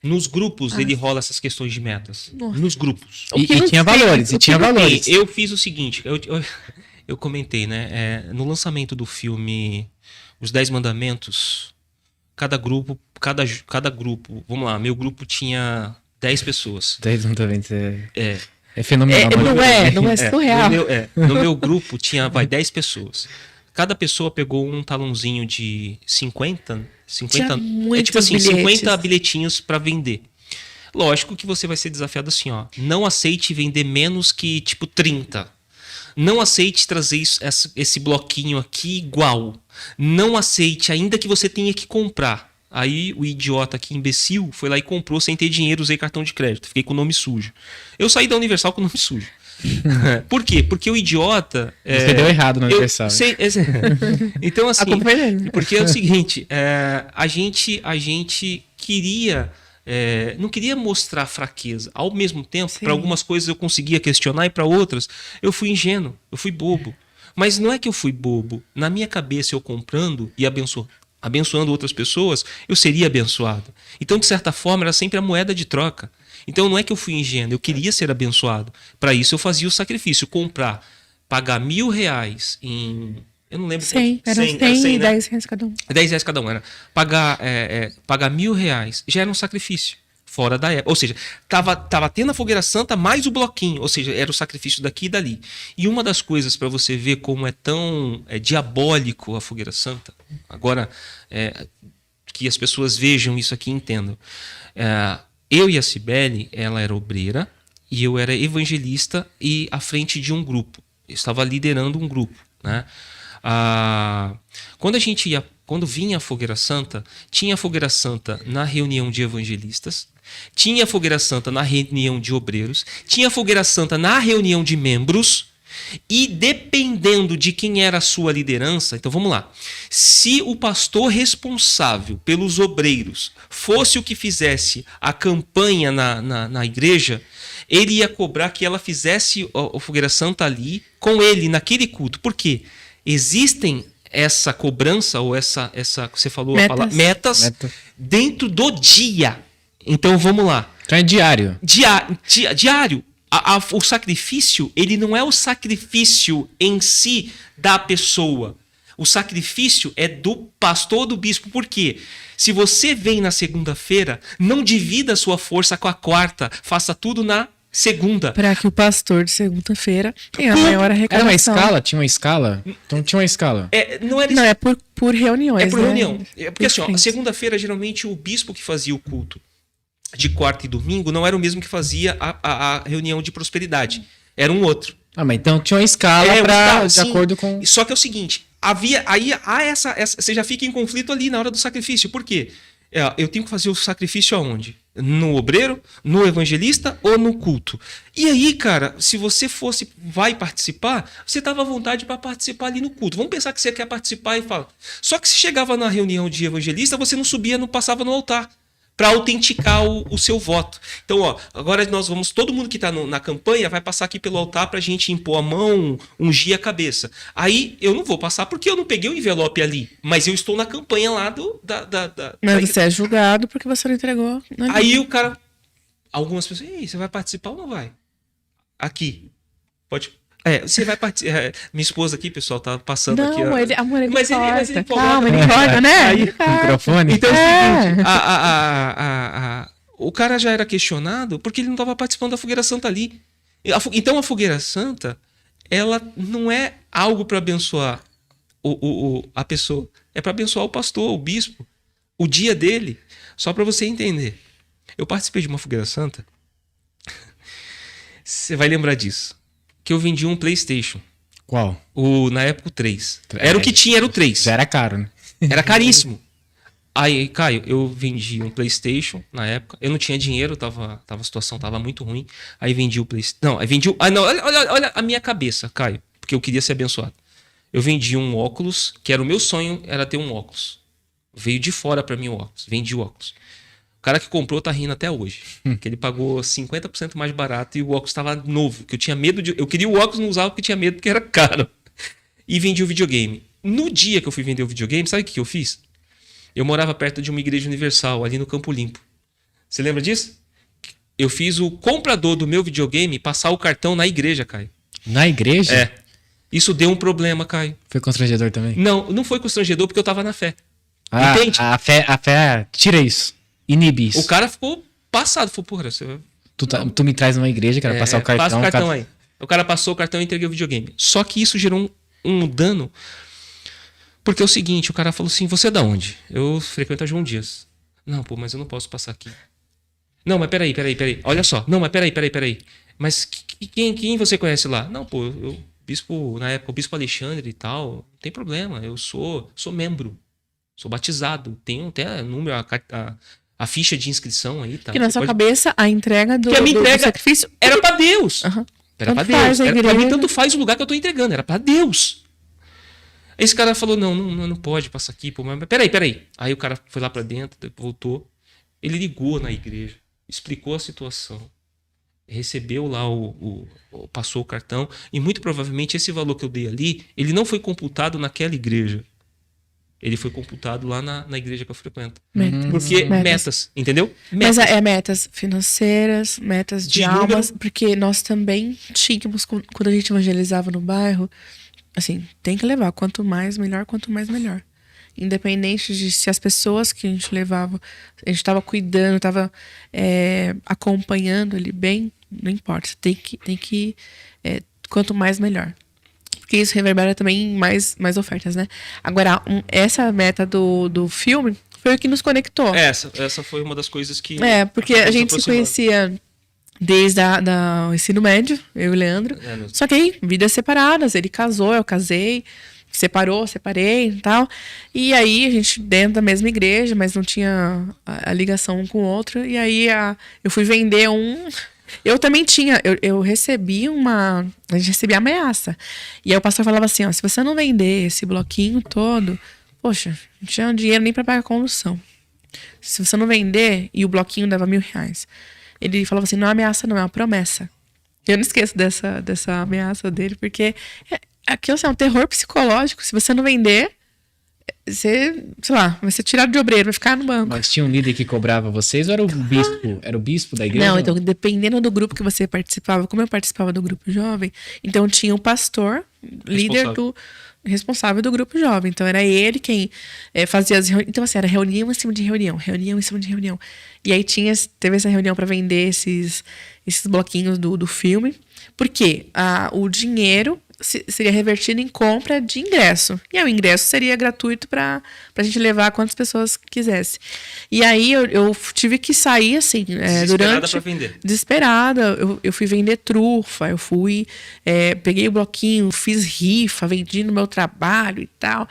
Nos grupos ele rola essas questões de metas. Nossa. Nos grupos. E tinha valores. Eu fiz o seguinte, eu comentei, né? No lançamento do filme Os 10 Mandamentos, cada grupo, vamos lá, meu grupo tinha 10 pessoas. 10 mandamentos é fenomenal. Não é surreal. No meu grupo tinha 10 pessoas. Cada pessoa pegou um talãozinho de 50 tipo assim, bilhetes. 50 bilhetinhos para vender. Lógico que você vai ser desafiado assim, ó. Não aceite vender menos que tipo 30. Não aceite trazer esse bloquinho aqui igual. Não aceite, ainda que você tenha que comprar. Aí o idiota aqui, imbecil, foi lá e comprou sem ter dinheiro, usei cartão de crédito. Fiquei com o nome sujo. Eu saí da Universal com o nome sujo. Por quê? Porque o idiota... Você deu errado na Universal. Então, assim... Porque é o seguinte, a gente queria... não queria mostrar fraqueza. Ao mesmo tempo, para algumas coisas eu conseguia questionar e para outras eu fui ingênuo, eu fui bobo. Mas não é que eu fui bobo. Na minha cabeça, eu comprando e abençoando abençoando outras pessoas, eu seria abençoado. Então, de certa forma, era sempre a moeda de troca. Então, não é que eu fui ingênuo, eu queria ser abençoado. Para isso, eu fazia o sacrifício, pagar R$1.000 em... Eu não lembro. 100, eram 100 e 10 reais cada um. R$10 cada um. Era pagar R$1.000 já era um sacrifício. Fora da época. Ou seja, tava tendo a fogueira santa mais o bloquinho. Ou seja, era o sacrifício daqui e dali. E uma das coisas para você ver como é tão diabólico a fogueira santa, agora que as pessoas vejam isso aqui e entendam. Eu e a Cibele, ela era obreira e eu era evangelista e à frente de um grupo. Eu estava liderando um grupo, né? Quando vinha a Fogueira Santa, tinha a Fogueira Santa na reunião de evangelistas, tinha a Fogueira Santa na reunião de obreiros, tinha a Fogueira Santa na reunião de membros, e dependendo de quem era a sua liderança, então vamos lá, se o pastor responsável pelos obreiros fosse o que fizesse a campanha na igreja, ele ia cobrar que ela fizesse a Fogueira Santa ali com ele, naquele culto. Por quê? Existem essa cobrança, ou essa você falou a palavra, metas dentro do dia. Então vamos lá. Então é diário. Diário. O sacrifício, ele não é o sacrifício em si da pessoa. O sacrifício é do pastor ou do bispo. Por quê? Se você vem na segunda-feira, não divida a sua força com a quarta. Faça tudo na segunda. Para que o pastor de segunda-feira tenha a maior arrecadação. Era uma escala? Tinha uma escala? Então tinha uma escala. Não, é por reuniões. É por reunião. Porque assim, Perfeito. segunda-feira, geralmente, o bispo que fazia o culto de quarta e domingo não era o mesmo que fazia a reunião de prosperidade. Era um outro. Mas então tinha uma escala de acordo com... Só que é o seguinte, há você já fica em conflito ali na hora do sacrifício. Por quê? Eu tenho que fazer o sacrifício aonde? No obreiro, no evangelista ou no culto? E aí, cara, se você vai participar, você estava à vontade para participar ali no culto. Vamos pensar que você quer participar e fala. Só que se chegava na reunião de evangelista, você não subia, não passava no altar para autenticar o seu voto. Então, agora todo mundo que está na campanha vai passar aqui pelo altar para a gente impor a mão, ungir a cabeça. Aí eu não vou passar porque eu não peguei o envelope ali, mas eu estou na campanha lá Mas você é julgado porque você não entregou. Aí o cara, algumas pessoas, ei, você vai participar ou não vai? Aqui, pode... você vai participar. Minha esposa aqui, pessoal, tá passando aqui. Mas ele calma, ele corta, né? Aí, microfone. Então é o seguinte, o cara já era questionado porque ele não estava participando da Fogueira Santa ali. Então a Fogueira Santa, ela não é algo para abençoar a pessoa, é para abençoar o pastor, o bispo, o dia dele. Só para você entender. Eu participei de uma Fogueira Santa. Você vai lembrar disso. Que eu vendi um PlayStation. Qual? Na época o 3. Era o que tinha, era o 3. Já era caro, né? Era caríssimo. Aí, Caio, eu vendi um PlayStation na época. Eu não tinha dinheiro, a situação tava muito ruim. Aí vendi o PlayStation. Não, aí vendi o... olha a minha cabeça, Caio. Porque eu queria ser abençoado. Eu vendi um óculos, que era o meu sonho, era ter um óculos. Veio de fora pra mim o óculos. Vendi o óculos. O cara que comprou tá rindo até hoje. Que ele pagou 50% mais barato e o óculos estava novo. Que eu tinha medo de... Eu queria o óculos, não usava porque tinha medo, porque era caro. E vendi o videogame. No dia que eu fui vender o videogame, sabe o que eu fiz? Eu morava perto de uma igreja universal, ali no Campo Limpo. Você lembra disso? Eu fiz o comprador do meu videogame passar o cartão na igreja, Caio. Na igreja? É. Isso deu um problema, Caio. Foi constrangedor também? Não foi constrangedor porque eu tava na fé. Entende? A fé tira isso. Inibe isso. O cara ficou passado. Falou, porra, você... Tu me traz numa igreja, cara, passar o cartão. Passa o cartão aí. O cara passou o cartão e entreguei o videogame. Só que isso gerou um dano. Porque é o seguinte, o cara falou assim, você é da onde? Eu frequento a João Dias. Não, pô, mas eu não posso passar aqui. Não, mas peraí. Olha só. Não, mas peraí. Mas quem você conhece lá? Não, pô, na época, o bispo Alexandre e tal, não tem problema. Eu sou membro. Sou batizado. Tenho até número, a ficha de inscrição aí, tá? Que na sua cabeça, a entrega do sacrifício era pra Deus. Uhum. Era pra Deus. Pra mim, tanto faz o lugar que eu tô entregando. Era pra Deus. Esse cara falou, não pode passar aqui. Pô, mas peraí. Aí o cara foi lá pra dentro, voltou. Ele ligou na igreja, explicou a situação. Recebeu lá, passou o cartão. E muito provavelmente esse valor que eu dei ali, ele não foi computado naquela igreja. ele foi computado lá na igreja que eu frequento. Metas. Porque metas, entendeu? Mas Metas. é metas financeiras, metas de almas, porque nós também tínhamos, quando a gente evangelizava no bairro, assim, tem que levar, quanto mais melhor, quanto mais melhor. Independente de se as pessoas que a gente levava, a gente estava cuidando, estava acompanhando ele bem, não importa, tem que quanto mais melhor. Porque isso reverbera também em mais ofertas, né? Agora, essa meta do filme foi o que nos conectou. Essa foi uma das coisas que... Porque a gente se conhecia desde o ensino médio, eu e o Leandro. Só que aí, vidas separadas, ele casou, eu casei, separei e tal. E aí, a gente dentro da mesma igreja, mas não tinha a ligação um com o outro. E aí, eu fui vender Eu também tinha, eu recebi a gente recebia ameaça. E aí o pastor falava assim, ó, se você não vender esse bloquinho todo, poxa, não tinha dinheiro nem pra pagar a condução. Se você não vender, e o bloquinho dava R$1.000. Ele falava assim, não é ameaça não, é uma promessa. Eu não esqueço dessa ameaça dele, porque aquilo assim, é um terror psicológico. Se você não vender, você, sei lá, vai ser tirado de obreiro, vai ficar no banco. Mas tinha um líder que cobrava vocês ou era o bispo? Era o bispo da igreja? Não, então, dependendo do grupo que você participava, como eu participava do grupo jovem, então tinha o pastor, líder responsável do grupo jovem. Então era ele quem fazia as reuniões. Então, assim, era reunião em cima de reunião em cima de reunião. E aí teve essa reunião para vender esses bloquinhos do filme. Porque o dinheiro seria revertido em compra de ingresso. E aí o ingresso seria gratuito pra gente levar quantas pessoas quisesse. E aí eu tive que sair, assim, Desesperada pra vender. Desesperada. Eu fui vender trufa, peguei o bloquinho, fiz rifa, vendi no meu trabalho e tal.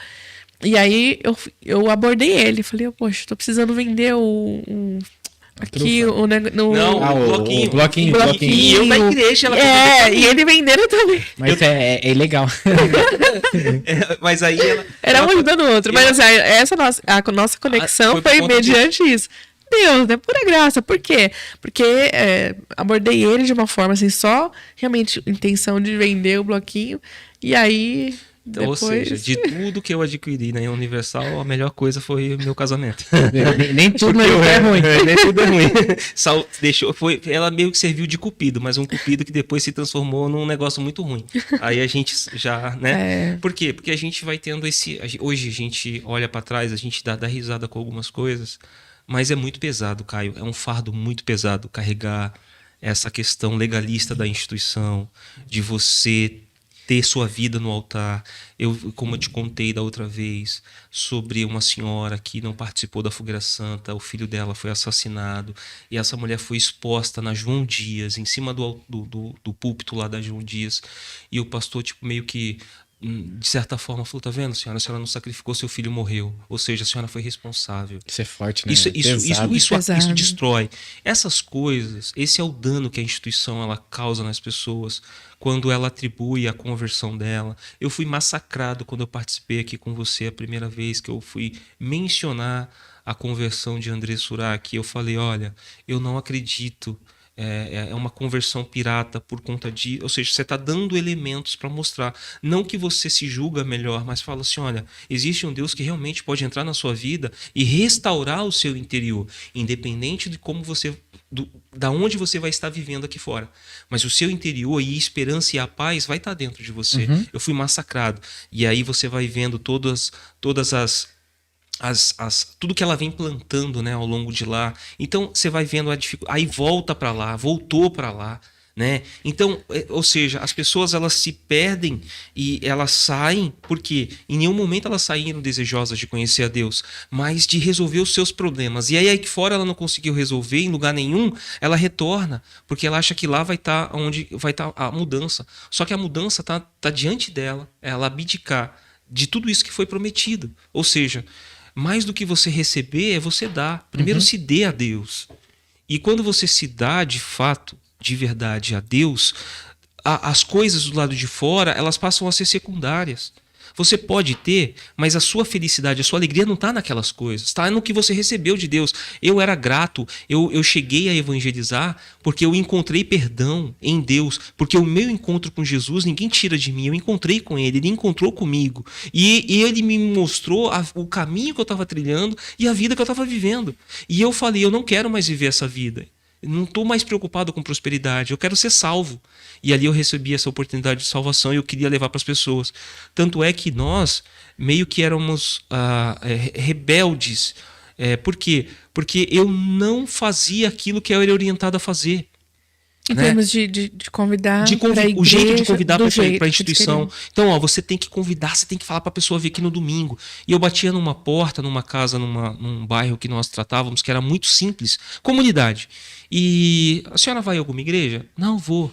E aí eu abordei ele. Falei, poxa, tô precisando vender aqui o bloquinho. E eu na igreja. E ele vendendo também. Mas é legal. Mas aí era um ajudando o outro. Mas assim, a nossa conexão foi mediante isso. Deus, né? Pura graça. Por quê? Porque abordei ele de uma forma assim, só realmente intenção de vender o bloquinho. E aí... Depois... Ou seja, de tudo que eu adquiri na Universal, a melhor coisa foi o meu casamento. Nem tudo é ruim. Nem tudo é ruim. Ela meio que serviu de cupido, mas um cupido que depois se transformou num negócio muito ruim. Aí a gente já, né? Por quê? Porque a gente vai tendo hoje a gente olha pra trás, a gente dá risada com algumas coisas, mas é muito pesado, Caio. É um fardo muito pesado carregar essa questão legalista da instituição, de você ter sua vida no altar. Como eu te contei da outra vez, sobre uma senhora que não participou da fogueira santa, o filho dela foi assassinado, e essa mulher foi exposta na João Dias, em cima do púlpito lá da João Dias, e o pastor meio que, de certa forma, falou, tá vendo, senhora? A senhora não sacrificou, seu filho morreu. Ou seja, a senhora foi responsável. Isso é forte, né? Isso destrói. Essas coisas, esse é o dano que a instituição ela causa nas pessoas quando ela atribui a conversão dela. Eu fui massacrado quando eu participei aqui com você a primeira vez que eu fui mencionar a conversão de André Surak. Eu falei, olha, eu não acredito. É uma conversão pirata por conta de... Ou seja, você está dando elementos para mostrar. Não que você se julga melhor, mas fala assim, olha, existe um Deus que realmente pode entrar na sua vida e restaurar o seu interior, independente de como você... da onde você vai estar vivendo aqui fora. Mas o seu interior e a esperança e a paz vai estar dentro de você. Eu fui massacrado. E aí você vai vendo todas tudo que ela vem plantando, né, ao longo de lá. Então você vai vendo a dificuldade, aí voltou para lá, né? Então, ou seja, as pessoas elas se perdem e elas saem porque em nenhum momento elas saíram desejosas de conhecer a Deus, mas de resolver os seus problemas. E aí aqui fora ela não conseguiu resolver em lugar nenhum, ela retorna porque ela acha que lá vai estar onde vai estar a mudança. Só que a mudança tá diante dela, ela abdicar de tudo isso que foi prometido. Ou seja, mais do que você receber é você dar. Primeiro se dê a Deus. E quando você se dá de fato, de verdade a Deus, as coisas do lado de fora, elas passam a ser secundárias. Você pode ter, mas a sua felicidade, a sua alegria não está naquelas coisas, está no que você recebeu de Deus. Eu era grato, eu cheguei a evangelizar porque eu encontrei perdão em Deus, porque o meu encontro com Jesus ninguém tira de mim, eu encontrei com ele encontrou comigo e ele me mostrou o caminho que eu estava trilhando e a vida que eu estava vivendo. E eu falei, eu não quero mais viver essa vida. Não estou mais preocupado com prosperidade, eu quero ser salvo. E ali eu recebi essa oportunidade de salvação e eu queria levar para as pessoas. Tanto é que nós meio que éramos rebeldes. Por quê? Porque eu não fazia aquilo que eu era orientado a fazer. Em termos de convidar pra igreja, o jeito de convidar para a instituição. Que então, você tem que convidar, você tem que falar para a pessoa vir aqui no domingo. E eu batia numa porta, numa casa, num bairro que nós tratávamos, que era muito simples, comunidade. E a senhora vai a alguma igreja? Não, vou.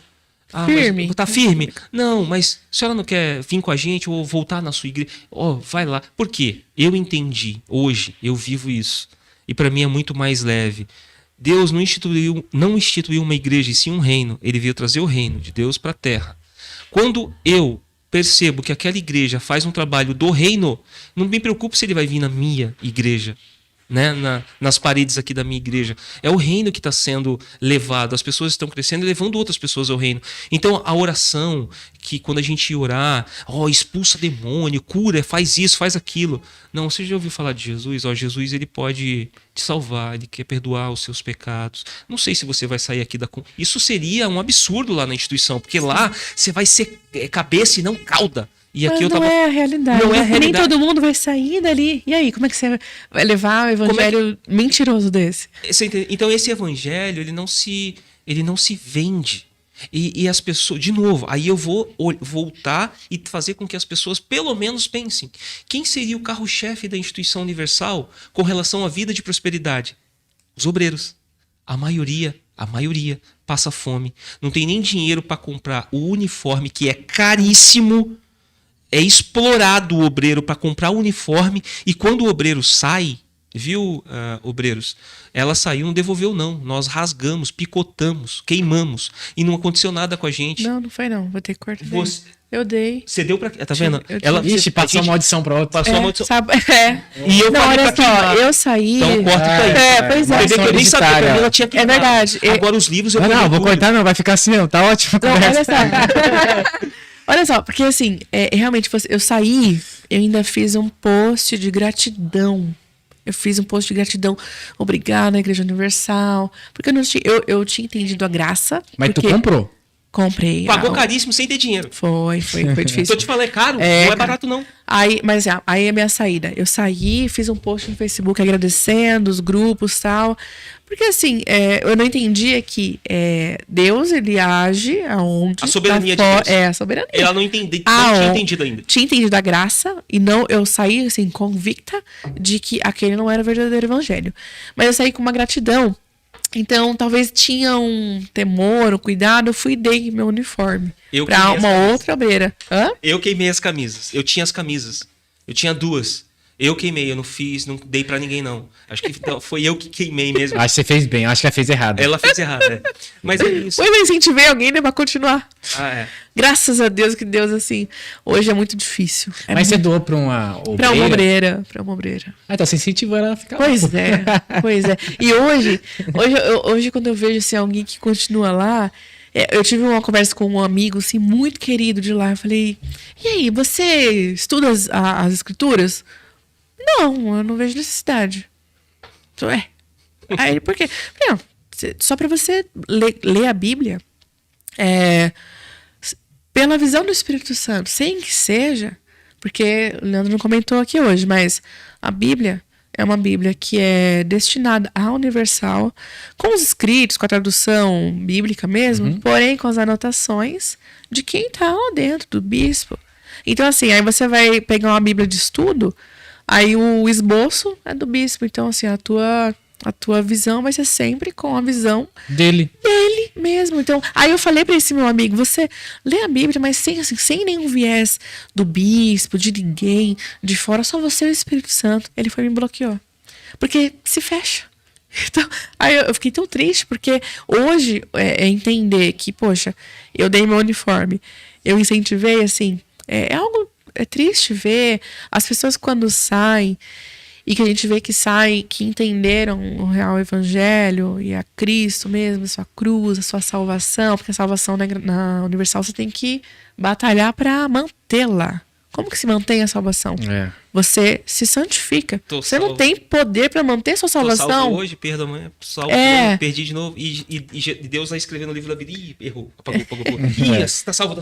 Firme. Mas tá firme? Não, mas a senhora não quer vir com a gente ou voltar na sua igreja? Vai lá. Por quê? Eu entendi. Hoje, eu vivo isso. E para mim é muito mais leve. Deus não instituiu uma igreja e sim um reino. Ele veio trazer o reino de Deus para a terra. Quando eu percebo que aquela igreja faz um trabalho do reino, não me preocupo se ele vai vir na minha igreja, né? Nas paredes aqui da minha igreja. É o reino que está sendo levado. As pessoas estão crescendo e levando outras pessoas ao reino. Então a oração, que quando a gente orar, expulsa demônio, cura, faz isso, faz aquilo. Não, você já ouviu falar de Jesus? Jesus, ele pode te salvar, ele quer perdoar os seus pecados. Não sei se você vai sair aqui da... Isso seria um absurdo lá na instituição, porque lá você vai ser cabeça e não cauda. E aqui mas não é a realidade. Não é a realidade. Nem todo mundo vai sair dali. E aí, como é que você vai levar o evangelho mentiroso desse? Então esse evangelho, ele não se vende. E as pessoas, de novo, aí eu vou voltar e fazer com que as pessoas pelo menos pensem. Quem seria o carro-chefe da instituição universal com relação à vida de prosperidade? Os obreiros. A maioria passa fome. Não tem nem dinheiro para comprar o uniforme, que é caríssimo. É explorado o obreiro para comprar o uniforme e quando o obreiro sai, viu, obreiros? Ela saiu, não devolveu não. Nós rasgamos, picotamos, queimamos e não aconteceu nada com a gente. Não foi não. Vou ter que cortar. Eu dei. Você deu pra... Tá vendo? Passou uma maldição pra outra. Passou uma maldição. E eu falei pra queimar. Eu saí... Então corta isso aí. Pois é. Eu nem sabia, pra mim ela tinha queimado. É verdade. Agora os livros eu Não, vou cortar não, vai ficar assim mesmo. Tá ótimo. Não, olha só. Olha só, porque assim, realmente, eu saí, eu ainda fiz um post de gratidão. Obrigada, Igreja Universal. Porque eu tinha entendido a graça. Mas tu comprou? Comprei. Pagou caríssimo sem ter dinheiro. Foi difícil. Tô te falando, é caro, não é barato não. Aí é a minha saída. Eu saí, fiz um post no Facebook agradecendo os grupos e tal. Porque assim, eu não entendia que Deus, ele age aonde... A soberania de Deus. A soberania. Ela não tinha entendido ainda. Tinha entendido a graça e não, eu saí assim, convicta de que aquele não era o verdadeiro evangelho. Mas eu saí com uma gratidão. Então, talvez tinha um temor, um cuidado, eu fui e dei meu uniforme pra uma outra obreira. Hã? Eu queimei as camisas. Eu tinha as camisas. Eu tinha 2. Eu queimei, eu não dei pra ninguém não. Acho que foi eu que queimei mesmo. Acho que você fez bem, acho que ela fez errado. Ela fez errado, Mas é isso. Eu incentivei alguém, né, pra continuar. É. Graças a Deus que Deus, assim, hoje é muito difícil. Mas você doou pra uma obreira? Pra uma obreira. Então você incentivou ela a ficar lá. Pois é. E hoje quando eu vejo assim, alguém que continua lá, eu tive uma conversa com um amigo, assim, muito querido de lá. Eu falei, e aí, você estuda as escrituras? Não, eu não vejo necessidade. Aí ele, por quê? Não, só pra você ler a Bíblia, pela visão do Espírito Santo, sem que seja, porque o Leandro não comentou aqui hoje, mas a Bíblia é uma Bíblia que é destinada à universal, com os escritos, com a tradução bíblica mesmo, porém com as anotações de quem está lá dentro, do bispo. Então, assim, aí você vai pegar uma Bíblia de estudo, aí o esboço é do bispo. Então, assim, a tua visão vai ser sempre com a visão dele mesmo. Então, aí eu falei pra esse meu amigo, você lê a Bíblia, mas sem nenhum viés do bispo, de ninguém, de fora, só você e o Espírito Santo. Ele foi e me bloqueou. Porque se fecha. Então, aí eu fiquei tão triste, porque hoje entender que, poxa, eu dei meu uniforme, eu incentivei, assim, é algo é triste ver as pessoas quando saem e que a gente vê que saem, que entenderam o real evangelho e a Cristo mesmo, a sua cruz, a sua salvação, porque a salvação na Universal você tem que batalhar para mantê-la. Como que se mantém a salvação? Você se santifica. Você não tem poder para manter sua salvação. Tô salvo hoje, perdo amanhã, salvo, perdi de novo. E Deus vai escrever no livro da vida. Ih, errou, apagou. Ih, tá salvo.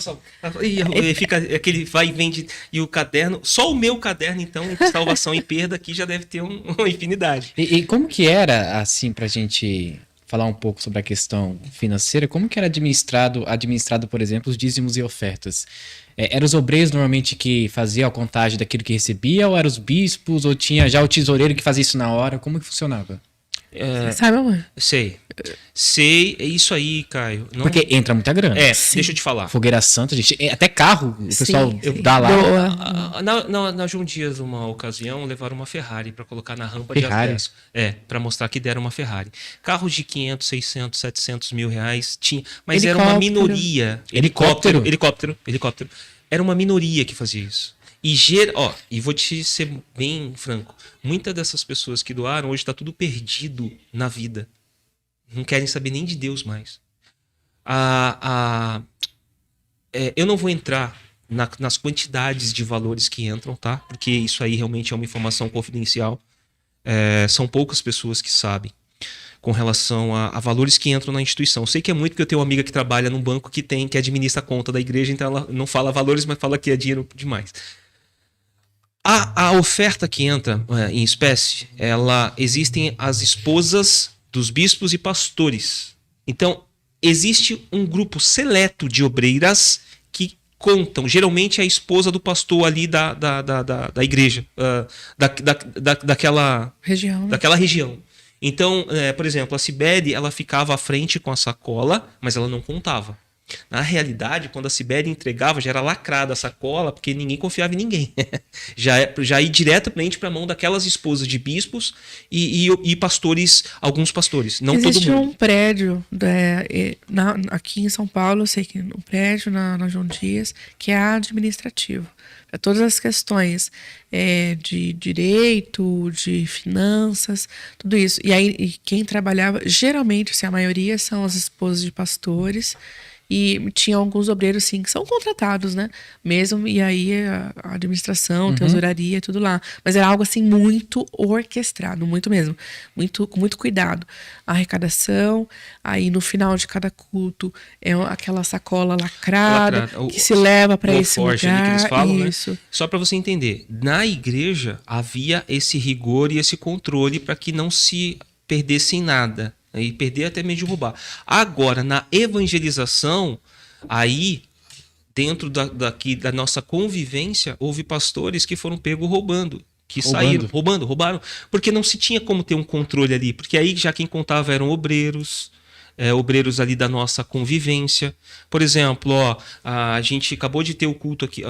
Ih, errou. E fica aquele vai e vem e o caderno. Só o meu caderno, então, salvação e perda aqui já deve ter uma infinidade. E como que era, assim, pra gente falar um pouco sobre a questão financeira, como que era administrado, por exemplo, os dízimos e ofertas? Eram os obreiros normalmente que faziam a contagem daquilo que recebia, ou eram os bispos, ou tinha já o tesoureiro que fazia isso na hora? Como que funcionava? Sabe, amor? Sei, é isso aí, Caio. Não... Porque entra muita grana. Deixa eu te falar. Fogueira Santa, gente, até carro, o pessoal dá lá. Na João Dias, uma ocasião, levaram uma Ferrari para colocar na rampa de acesso. Para mostrar que deram uma Ferrari. Carros de 500, 600, 700 mil reais tinha, mas era uma minoria. Helicóptero. Era uma minoria que fazia isso. E vou te ser bem franco, muitas dessas pessoas que doaram hoje está tudo perdido na vida. Não querem saber nem de Deus mais. Eu não vou entrar nas quantidades de valores que entram, tá? Porque isso aí realmente é uma informação confidencial. São poucas pessoas que sabem com relação a valores que entram na instituição. Eu sei que é muito, porque eu tenho uma amiga que trabalha num banco que administra a conta da igreja, então ela não fala valores, mas fala que é dinheiro demais. A oferta que entra em espécie, existem as esposas dos bispos e pastores. Então, existe um grupo seleto de obreiras que contam. Geralmente é a esposa do pastor ali da igreja, daquela região. Então, por exemplo, a Cibele, ela ficava à frente com a sacola, mas ela não contava. Na realidade, quando a Cibele entregava, já era lacrada a sacola, porque ninguém confiava em ninguém. já ia diretamente para a mão daquelas esposas de bispos e pastores, alguns pastores, não todo mundo. Existe um prédio aqui em São Paulo, eu sei que um prédio na João Dias, que é administrativo. Todas as questões de direito, de finanças, tudo isso. E aí, quem trabalhava, geralmente, assim, a maioria são as esposas de pastores. E tinha alguns obreiros, sim, que são contratados, né? Mesmo, e aí a administração, tesouraria, tudo lá. Mas era algo, assim, muito orquestrado, muito mesmo. Com muito cuidado. A arrecadação, aí no final de cada culto, aquela sacola lacrada que se leva para esse lugar. Ali que eles falam, isso. Né? Só para você entender, na igreja havia esse rigor e esse controle para que não se perdesse em nada. E perder até mesmo de roubar. Agora, na evangelização, aí, dentro da nossa convivência, houve pastores que foram pegos roubando. Roubaram, porque não se tinha como ter um controle ali. Porque aí já quem contava eram obreiros ali da nossa convivência. Por exemplo, a gente acabou de ter o culto aqui,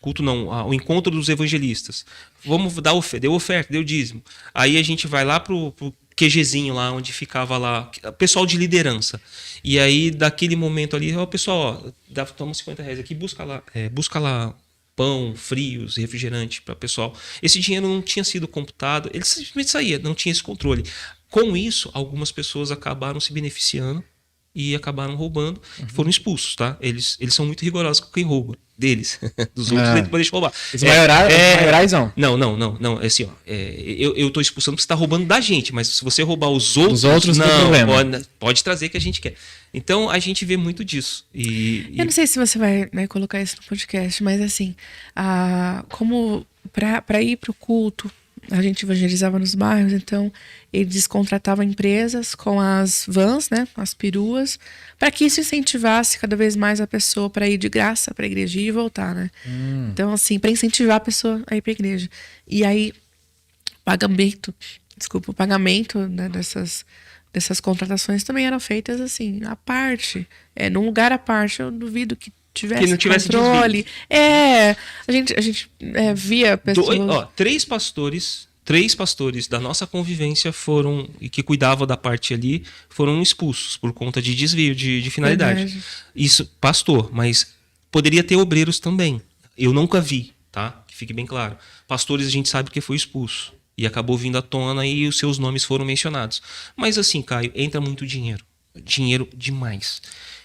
o encontro dos evangelistas. Vamos dar deu oferta, deu dízimo. Aí a gente vai lá pro QGzinho lá, onde ficava lá, pessoal de liderança. E aí, daquele momento ali, pessoal, toma 50 reais aqui, busca lá pão, frios, refrigerante para o pessoal. Esse dinheiro não tinha sido computado, ele simplesmente saía, não tinha esse controle. Com isso, algumas pessoas acabaram se beneficiando e acabaram roubando, foram expulsos, tá? Eles são muito rigorosos com quem rouba. Deles, dos outros, eles podem roubar. Os maiorais não. Não, é assim, eu tô expulsando porque você tá roubando da gente, mas se você roubar os outros não tem problema. Pode trazer que a gente quer. Então, a gente vê muito disso. Eu não sei se você vai, né, colocar isso no podcast, mas assim, como para ir pro culto, a gente evangelizava nos bairros, então eles contratavam empresas com as vans, né, as peruas, para que isso incentivasse cada vez mais a pessoa para ir de graça para a igreja e voltar, né? Então, assim, para incentivar a pessoa a ir para a igreja. E aí, o pagamento, né, dessas contratações também eram feitas assim, à parte, num lugar à parte. Eu duvido que não tivesse controle. A gente via pessoas... Três pastores da nossa convivência e que cuidavam da parte ali, foram expulsos por conta de desvio de finalidade. Verdade. Isso, pastor, mas poderia ter obreiros também. Eu nunca vi, tá? Que fique bem claro. Pastores a gente sabe que foi expulso. E acabou vindo à tona e os seus nomes foram mencionados. Mas assim, Caio, entra muito dinheiro. Dinheiro demais.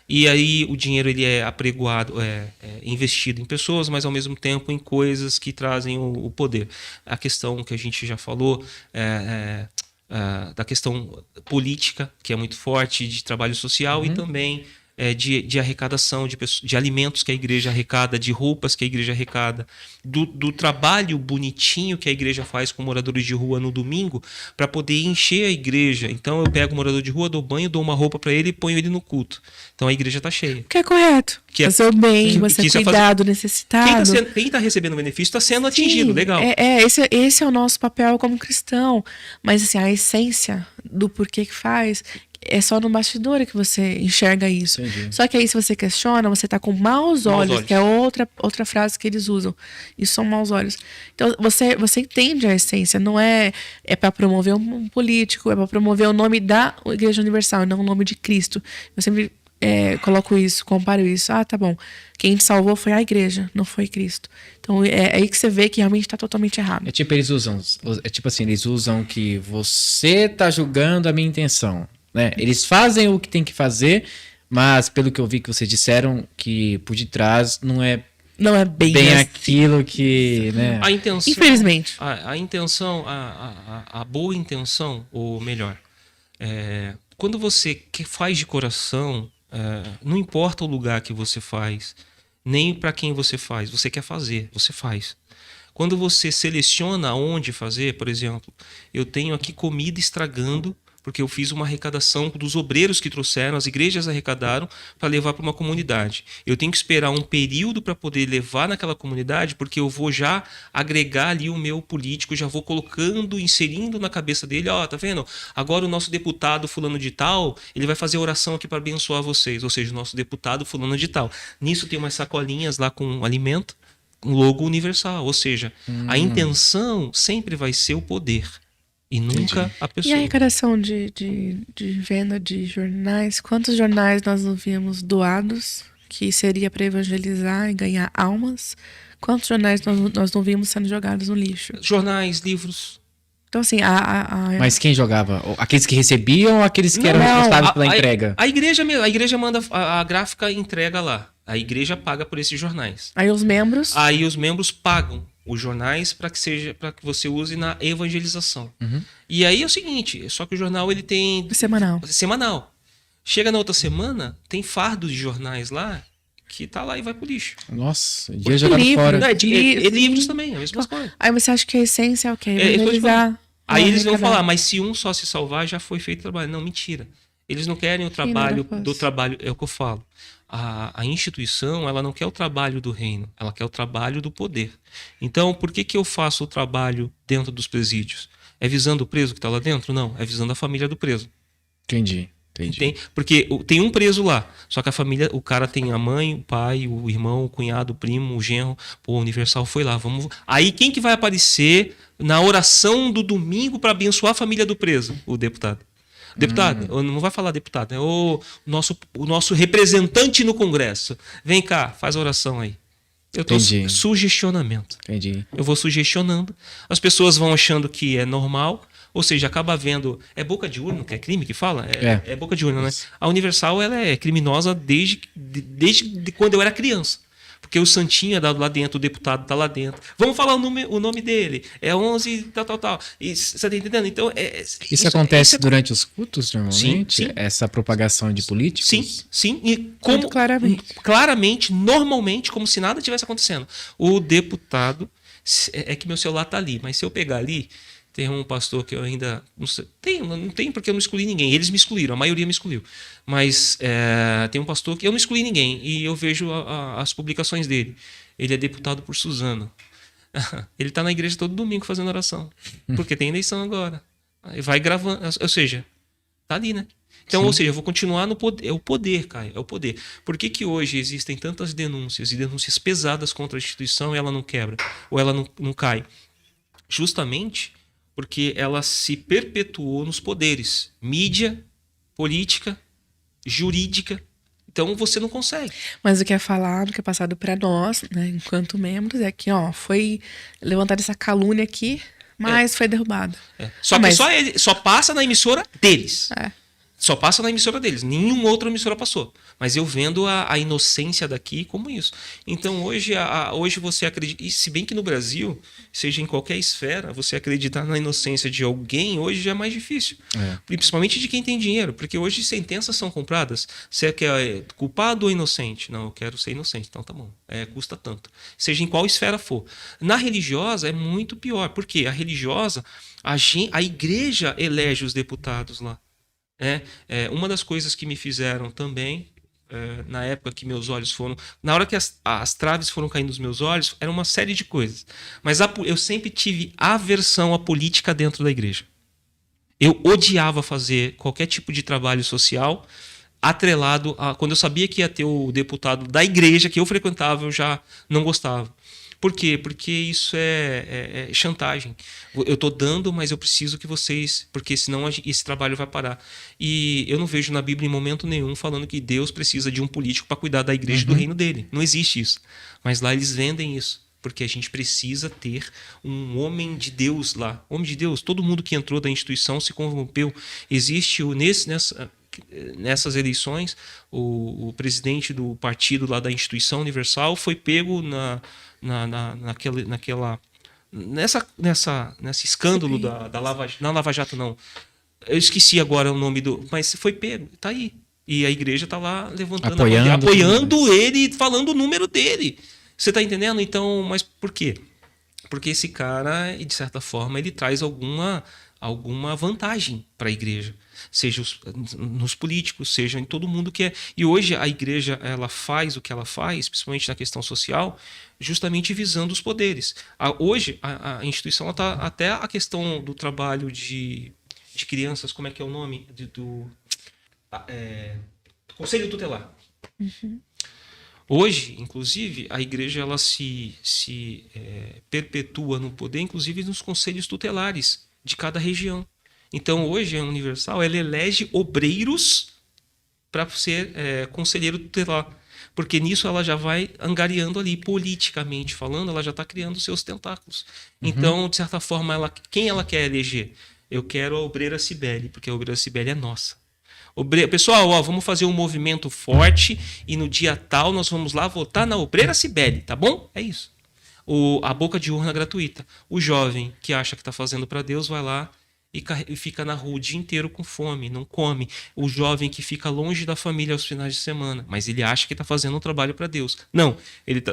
E aí o dinheiro ele é apregoado, é investido em pessoas, mas ao mesmo tempo em coisas que trazem o poder. A questão que a gente já falou da questão política, que é muito forte, de trabalho social, e também de arrecadação de alimentos que a igreja arrecada, de roupas que a igreja arrecada, do trabalho bonitinho que a igreja faz com moradores de rua no domingo para poder encher a igreja. Então eu pego o morador de rua, dou banho, dou uma roupa para ele e ponho ele no culto. Então a igreja está cheia. Que é correto. Fazer o bem, você cuidar do necessitado. Quem está recebendo o benefício está sendo atingido, legal. Esse é o nosso papel como cristão. Mas assim, a essência do porquê que faz é só no bastidor que você enxerga isso. Entendi. Só que aí, se você questiona, você tá com maus olhos, que é outra frase que eles usam. Isso são maus olhos. Então, você entende a essência. Não é para promover um político, é para promover o nome da Igreja Universal, não o nome de Cristo. Eu sempre coloco isso, comparo isso. Ah, tá bom. Quem te salvou foi a igreja, não foi Cristo. Então, é aí que você vê que realmente está totalmente errado. Eles usam que você tá julgando a minha intenção. Né? Eles fazem o que tem que fazer, mas pelo que eu vi que vocês disseram, que por detrás não é bem assim. Aquilo que... Né? A intenção, infelizmente. A intenção, a boa intenção, ou melhor, quando você faz de coração, não importa o lugar que você faz, nem para quem você faz, você quer fazer, você faz. Quando você seleciona onde fazer, por exemplo, eu tenho aqui comida estragando, porque eu fiz uma arrecadação dos obreiros que trouxeram, as igrejas arrecadaram para levar para uma comunidade. Eu tenho que esperar um período para poder levar naquela comunidade, porque eu vou já agregar ali o meu político, já vou colocando, inserindo na cabeça dele, tá vendo? Agora o nosso deputado fulano de tal, ele vai fazer oração aqui para abençoar vocês, ou seja, o nosso deputado fulano de tal. Nisso tem umas sacolinhas lá com alimento, um logo universal, ou seja, a intenção sempre vai ser o poder. E nunca a pessoa. E a arrecadação de venda de jornais? Quantos jornais nós não víamos doados, que seria para evangelizar e ganhar almas? Quantos jornais nós não vimos sendo jogados no lixo? Jornais, livros. Então, assim, Mas quem jogava? Aqueles que recebiam ou aqueles que eram responsáveis pela entrega? A igreja manda, a gráfica entrega lá. A igreja paga por esses jornais. Aí os membros pagam os jornais para que você use na evangelização. E aí é o seguinte, só que o jornal ele tem semanal. Chega na outra semana, tem fardo de jornais lá que tá lá e vai pro lixo. Nossa, ia jogado fora. Livros também, a mesma coisa. Aí você acha que a essência é o quê? Evangelizar. Aí eles vão falar, mas se um só se salvar, já foi feito o trabalho. Não, mentira. Eles não querem o trabalho do trabalho, é o que eu falo. A instituição, ela não quer o trabalho do reino, ela quer o trabalho do poder. Então, por que eu faço o trabalho dentro dos presídios? É visando o preso que está lá dentro? Não, é visando a família do preso. Entendi. Porque tem um preso lá, só que a família, o cara tem a mãe, o pai, o irmão, o cunhado, o primo, o genro. Pô, o Universal foi lá, vamos... Aí quem que vai aparecer na oração do domingo para abençoar a família do preso? O deputado. Deputado, não vai falar deputado, é o nosso representante no Congresso. Vem cá, faz a oração aí. Eu tô sugestionamento. Entendi. Eu vou sugestionando. As pessoas vão achando que é normal, ou seja, acaba vendo... É boca de urna, que é crime que fala? É boca de urna, né? A Universal ela é criminosa desde quando eu era criança. Porque o santinho é dado lá dentro, o deputado tá lá dentro. Vamos falar o nome dele. É 11, tal. E, você tá entendendo? Então, isso acontece durante os cultos, normalmente? Sim. Essa propagação de políticos? Sim. E como, claramente, normalmente, como se nada tivesse acontecendo. O deputado... É que meu celular tá ali, mas se eu pegar ali... Tem um pastor que eu ainda... Não tem porque eu não excluí ninguém. Eles me excluíram, a maioria me excluiu. Mas tem um pastor que eu não excluí ninguém. E eu vejo as publicações dele. Ele é deputado por Suzano. Ele está na igreja todo domingo fazendo oração. Porque tem eleição agora. Aí vai gravando. Ou seja, tá ali, né? Então, ou seja, eu vou continuar no poder. É o poder, Caio. É o poder. Por que hoje existem tantas denúncias e denúncias pesadas contra a instituição e ela não quebra? Ou ela não cai? Justamente... porque ela se perpetuou nos poderes, mídia, política, jurídica, Então você não consegue. Mas o que é falado, o que é passado para nós, né, enquanto membros, é que, ó, foi levantada essa calúnia aqui, mas foi derrubado. Só que só passa na emissora deles. É. Só passa na emissora deles. Nenhuma outra emissora passou. Mas eu vendo a inocência daqui como isso. Então hoje você acredita... E se bem que no Brasil, seja em qualquer esfera, você acreditar na inocência de alguém, hoje já é mais difícil. Principalmente de quem tem dinheiro. Porque hoje sentenças são compradas. Você quer culpado ou inocente? Não, eu quero ser inocente. Então tá bom. Custa tanto. Seja em qual esfera for. Na religiosa é muito pior. Por quê? A religiosa, a igreja elege os deputados lá. Uma das coisas que me fizeram também, na época que meus olhos foram... Na hora que as traves foram caindo nos meus olhos, era uma série de coisas. Mas eu sempre tive aversão à política dentro da igreja. Eu odiava fazer qualquer tipo de trabalho social atrelado a... Quando eu sabia que ia ter o deputado da igreja que eu frequentava, eu já não gostava. Por quê? Porque isso é chantagem. Eu estou dando, mas eu preciso que vocês... Porque senão esse trabalho vai parar. E eu não vejo na Bíblia em momento nenhum falando que Deus precisa de um político para cuidar da igreja do reino dele. Não existe isso. Mas lá eles vendem isso. Porque a gente precisa ter um homem de Deus lá. Homem de Deus, todo mundo que entrou da instituição se corrompeu. Existe nessas eleições, o presidente do partido lá da instituição universal foi pego nesse escândalo da Lava Jato, não. Eu esqueci agora o nome mas foi pego, tá aí. E a igreja tá lá levantando, apoiando ele, falando o número dele. Você tá entendendo? Então, mas por quê? Porque esse cara, de certa forma, ele traz alguma vantagem para a igreja, seja nos políticos, seja em todo mundo que é. E hoje a igreja ela faz o que ela faz, principalmente na questão social, justamente visando os poderes. Hoje a instituição está até a questão do trabalho de crianças, como é que é o nome? Do Conselho Tutelar. Hoje, inclusive, a igreja ela se perpetua no poder, inclusive nos conselhos tutelares de cada região. Então, hoje, a Universal ela elege obreiros para ser conselheiro tutelar. Porque nisso ela já vai angariando ali, politicamente falando, ela já está criando seus tentáculos. Então, de certa forma, quem ela quer eleger? Eu quero a obreira Cibele, porque a obreira Cibele é nossa. Pessoal, vamos fazer um movimento forte e no dia tal nós vamos lá votar na obreira Cibele, tá bom? É isso. A boca de urna gratuita. O jovem que acha que está fazendo para Deus vai lá e fica na rua o dia inteiro com fome, não come. O jovem que fica longe da família aos finais de semana, mas ele acha que está fazendo um trabalho para Deus. Não, ele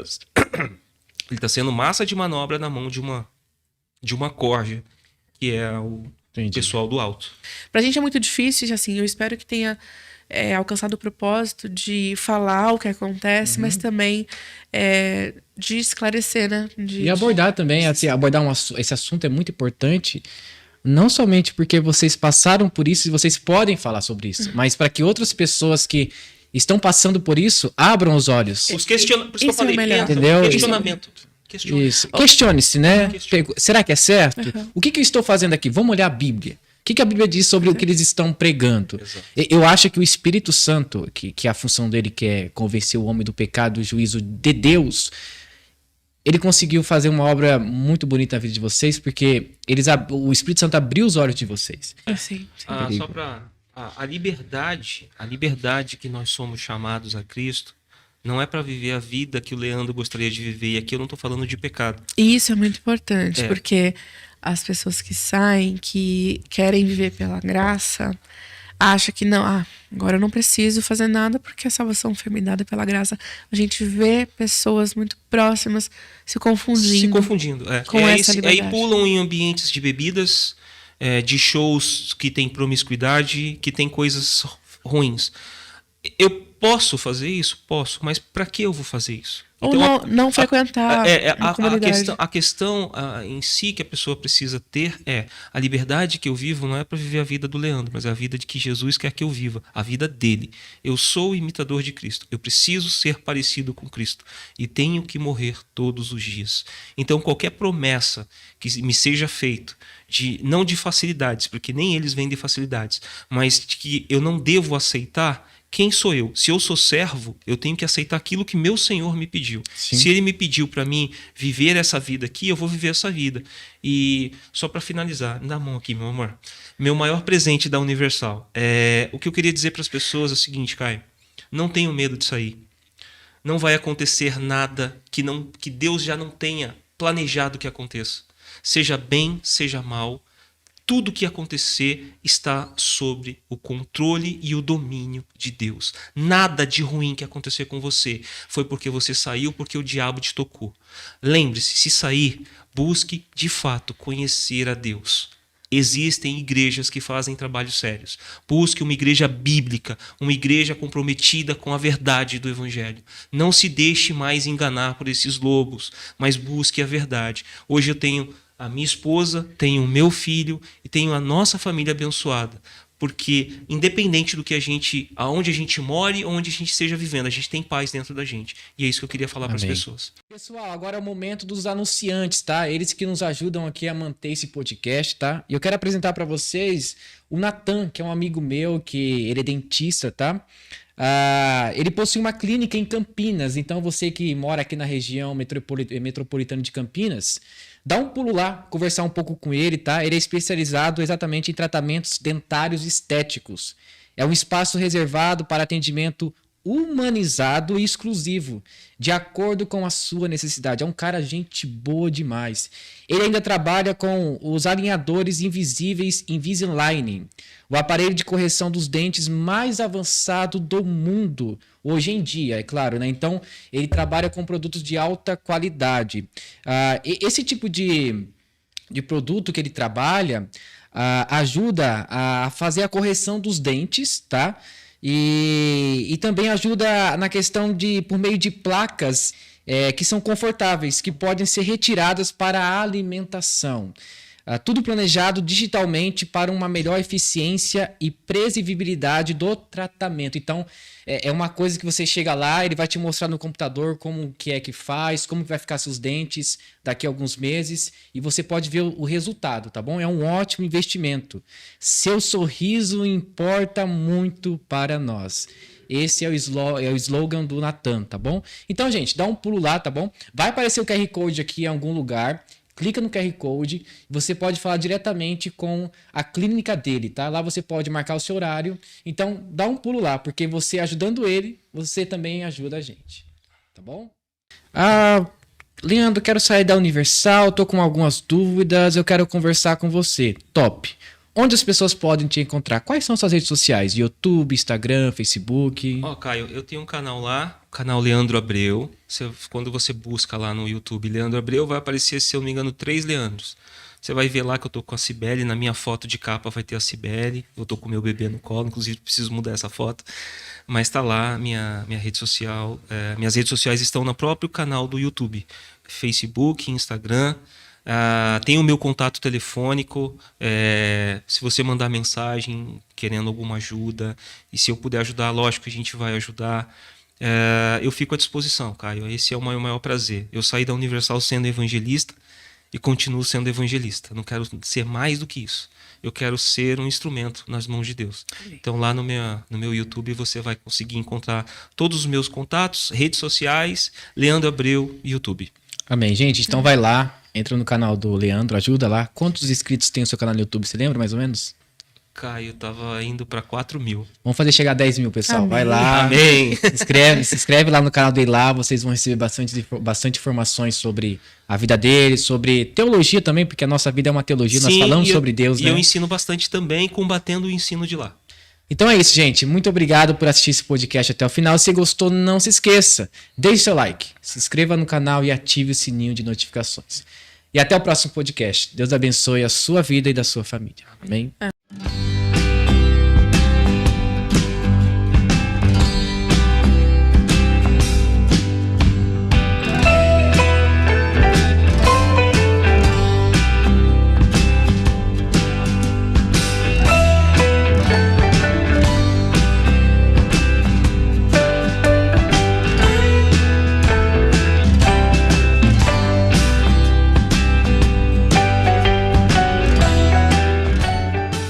está sendo massa de manobra na mão de uma corja, que é o pessoal do alto. Pra gente é muito difícil, assim, eu espero que tenha alcançado o propósito de falar o que acontece, mas também de esclarecer, né? E abordar também, assim, esse assunto é muito importante, não somente porque vocês passaram por isso e vocês podem falar sobre isso, mas para que outras pessoas que estão passando por isso abram os olhos. Por isso que eu falei, entendeu? Questionamento. Isso. Questione-se, né? Será que é certo? O que eu estou fazendo aqui? Vamos olhar a Bíblia. O que a Bíblia diz sobre o que eles estão pregando? Exato. Eu acho que o Espírito Santo, que a função dele que é convencer o homem do pecado, do juízo de Deus, ele conseguiu fazer uma obra muito bonita na vida de vocês, porque o Espírito Santo abriu os olhos de vocês. Sim. Só para a liberdade que nós somos chamados a Cristo, não é para viver a vida que o Leandro gostaria de viver. E aqui eu não estou falando de pecado. E isso é muito importante, porque as pessoas que saem, que querem viver pela graça, acham que não, agora eu não preciso fazer nada porque a salvação foi me dada pela graça. A gente vê pessoas muito próximas se confundindo. Com essa liberdade. Aí pulam em ambientes de bebidas, de shows que tem promiscuidade, que tem coisas ruins. Eu posso fazer isso? Posso, mas para que eu vou fazer isso? Ou então, não frequentar a comunidade. A questão em si que a pessoa precisa ter a liberdade que eu vivo não é para viver a vida do Leandro, mas a vida de que Jesus quer que eu viva, a vida dele. Eu sou imitador de Cristo, eu preciso ser parecido com Cristo e tenho que morrer todos os dias. Então qualquer promessa que me seja feita, não de facilidades, porque nem eles vendem facilidades, mas de que eu não devo aceitar, quem sou eu? Se eu sou servo, eu tenho que aceitar aquilo que meu Senhor me pediu. Sim. Se ele me pediu para mim viver essa vida aqui, eu vou viver essa vida. E só para finalizar, me dá a mão aqui, meu amor. Meu maior presente da Universal. O que eu queria dizer para as pessoas é o seguinte, Caio. Não tenho medo de sair. Não vai acontecer nada que Deus já não tenha planejado que aconteça. Seja bem, seja mal. Tudo que acontecer está sobre o controle e o domínio de Deus. Nada de ruim que acontecer com você foi porque você saiu, porque o diabo te tocou. Lembre-se, se sair, busque de fato conhecer a Deus. Existem igrejas que fazem trabalhos sérios. Busque uma igreja bíblica, uma igreja comprometida com a verdade do Evangelho. Não se deixe mais enganar por esses lobos, mas busque a verdade. Hoje eu tenho a minha esposa, tenho o meu filho e tenho a nossa família abençoada. Porque independente do que aonde a gente more, onde a gente esteja vivendo, a gente tem paz dentro da gente. E é isso que eu queria falar para as pessoas. Pessoal, agora é o momento dos anunciantes, tá? Eles que nos ajudam aqui a manter esse podcast, tá? E eu quero apresentar para vocês o Natan, que é um amigo meu, que ele é dentista, tá? Ele possui uma clínica em Campinas, então você que mora aqui na região metropolitana de Campinas, dá um pulo lá, conversar um pouco com ele, tá? Ele é especializado exatamente em tratamentos dentários estéticos. É um espaço reservado para atendimento humanizado e exclusivo, de acordo com a sua necessidade. É um cara gente boa demais. Ele ainda trabalha com os alinhadores invisíveis Invisalign, o aparelho de correção dos dentes mais avançado do mundo, hoje em dia, é claro, né? Então, ele trabalha com produtos de alta qualidade. Esse tipo de produto que ele trabalha ajuda a fazer a correção dos dentes, tá? E também ajuda na questão por meio de placas que são confortáveis, que podem ser retiradas para a alimentação. Tudo planejado digitalmente para uma melhor eficiência e previsibilidade do tratamento. Então, é uma coisa que você chega lá, ele vai te mostrar no computador como que é que faz, como que vai ficar seus dentes daqui a alguns meses, e você pode ver o resultado, tá bom? É um ótimo investimento. Seu sorriso importa muito para nós. Esse é o slogan do Natan, tá bom? Então, gente, dá um pulo lá, tá bom? Vai aparecer o QR Code aqui em algum lugar. Clica no QR Code, você pode falar diretamente com a clínica dele, tá? Lá você pode marcar o seu horário. Então, dá um pulo lá, porque você ajudando ele, você também ajuda a gente. Tá bom? Leandro, quero sair da Universal, tô com algumas dúvidas, eu quero conversar com você. Top! Onde as pessoas podem te encontrar? Quais são suas redes sociais? YouTube, Instagram, Facebook? Caio, eu tenho um canal lá, o canal Leandro Abreu. Quando você busca lá no YouTube Leandro Abreu, vai aparecer, se eu não me engano, 3 Leandros. Você vai ver lá que eu tô com a Cibele, na minha foto de capa vai ter a Cibele. Eu tô com meu bebê no colo, inclusive preciso mudar essa foto. Mas tá lá minha rede social. Minhas redes sociais estão no próprio canal do YouTube. Facebook, Instagram. Tem o meu contato telefônico, se você mandar mensagem querendo alguma ajuda, e se eu puder ajudar, lógico que a gente vai ajudar. Eu fico à disposição, Caio. Esse é o meu maior prazer. Eu saí da Universal sendo evangelista e continuo sendo evangelista. Não quero ser mais do que isso. Eu quero ser um instrumento nas mãos de Deus. Então lá no meu YouTube você vai conseguir encontrar todos os meus contatos, redes sociais, Leandro Abreu, YouTube. Amém, gente. Então vai lá. Entra no canal do Leandro, ajuda lá. Quantos inscritos tem o seu canal no YouTube? Você lembra mais ou menos? Caio, tava indo para 4.000. Vamos fazer chegar a 10 mil, pessoal. Amém. Vai lá. Amém. Se inscreve lá no canal dele lá. Vocês vão receber bastante informações sobre a vida dele, sobre teologia também, porque a nossa vida é uma teologia. Nós falamos sobre Deus, né? E eu ensino bastante também, combatendo o ensino de lá. Então é isso, gente. Muito obrigado por assistir esse podcast até o final. Se gostou, não se esqueça. Deixe seu like, se inscreva no canal e ative o sininho de notificações. E até o próximo podcast. Deus abençoe a sua vida e da sua família. Amém?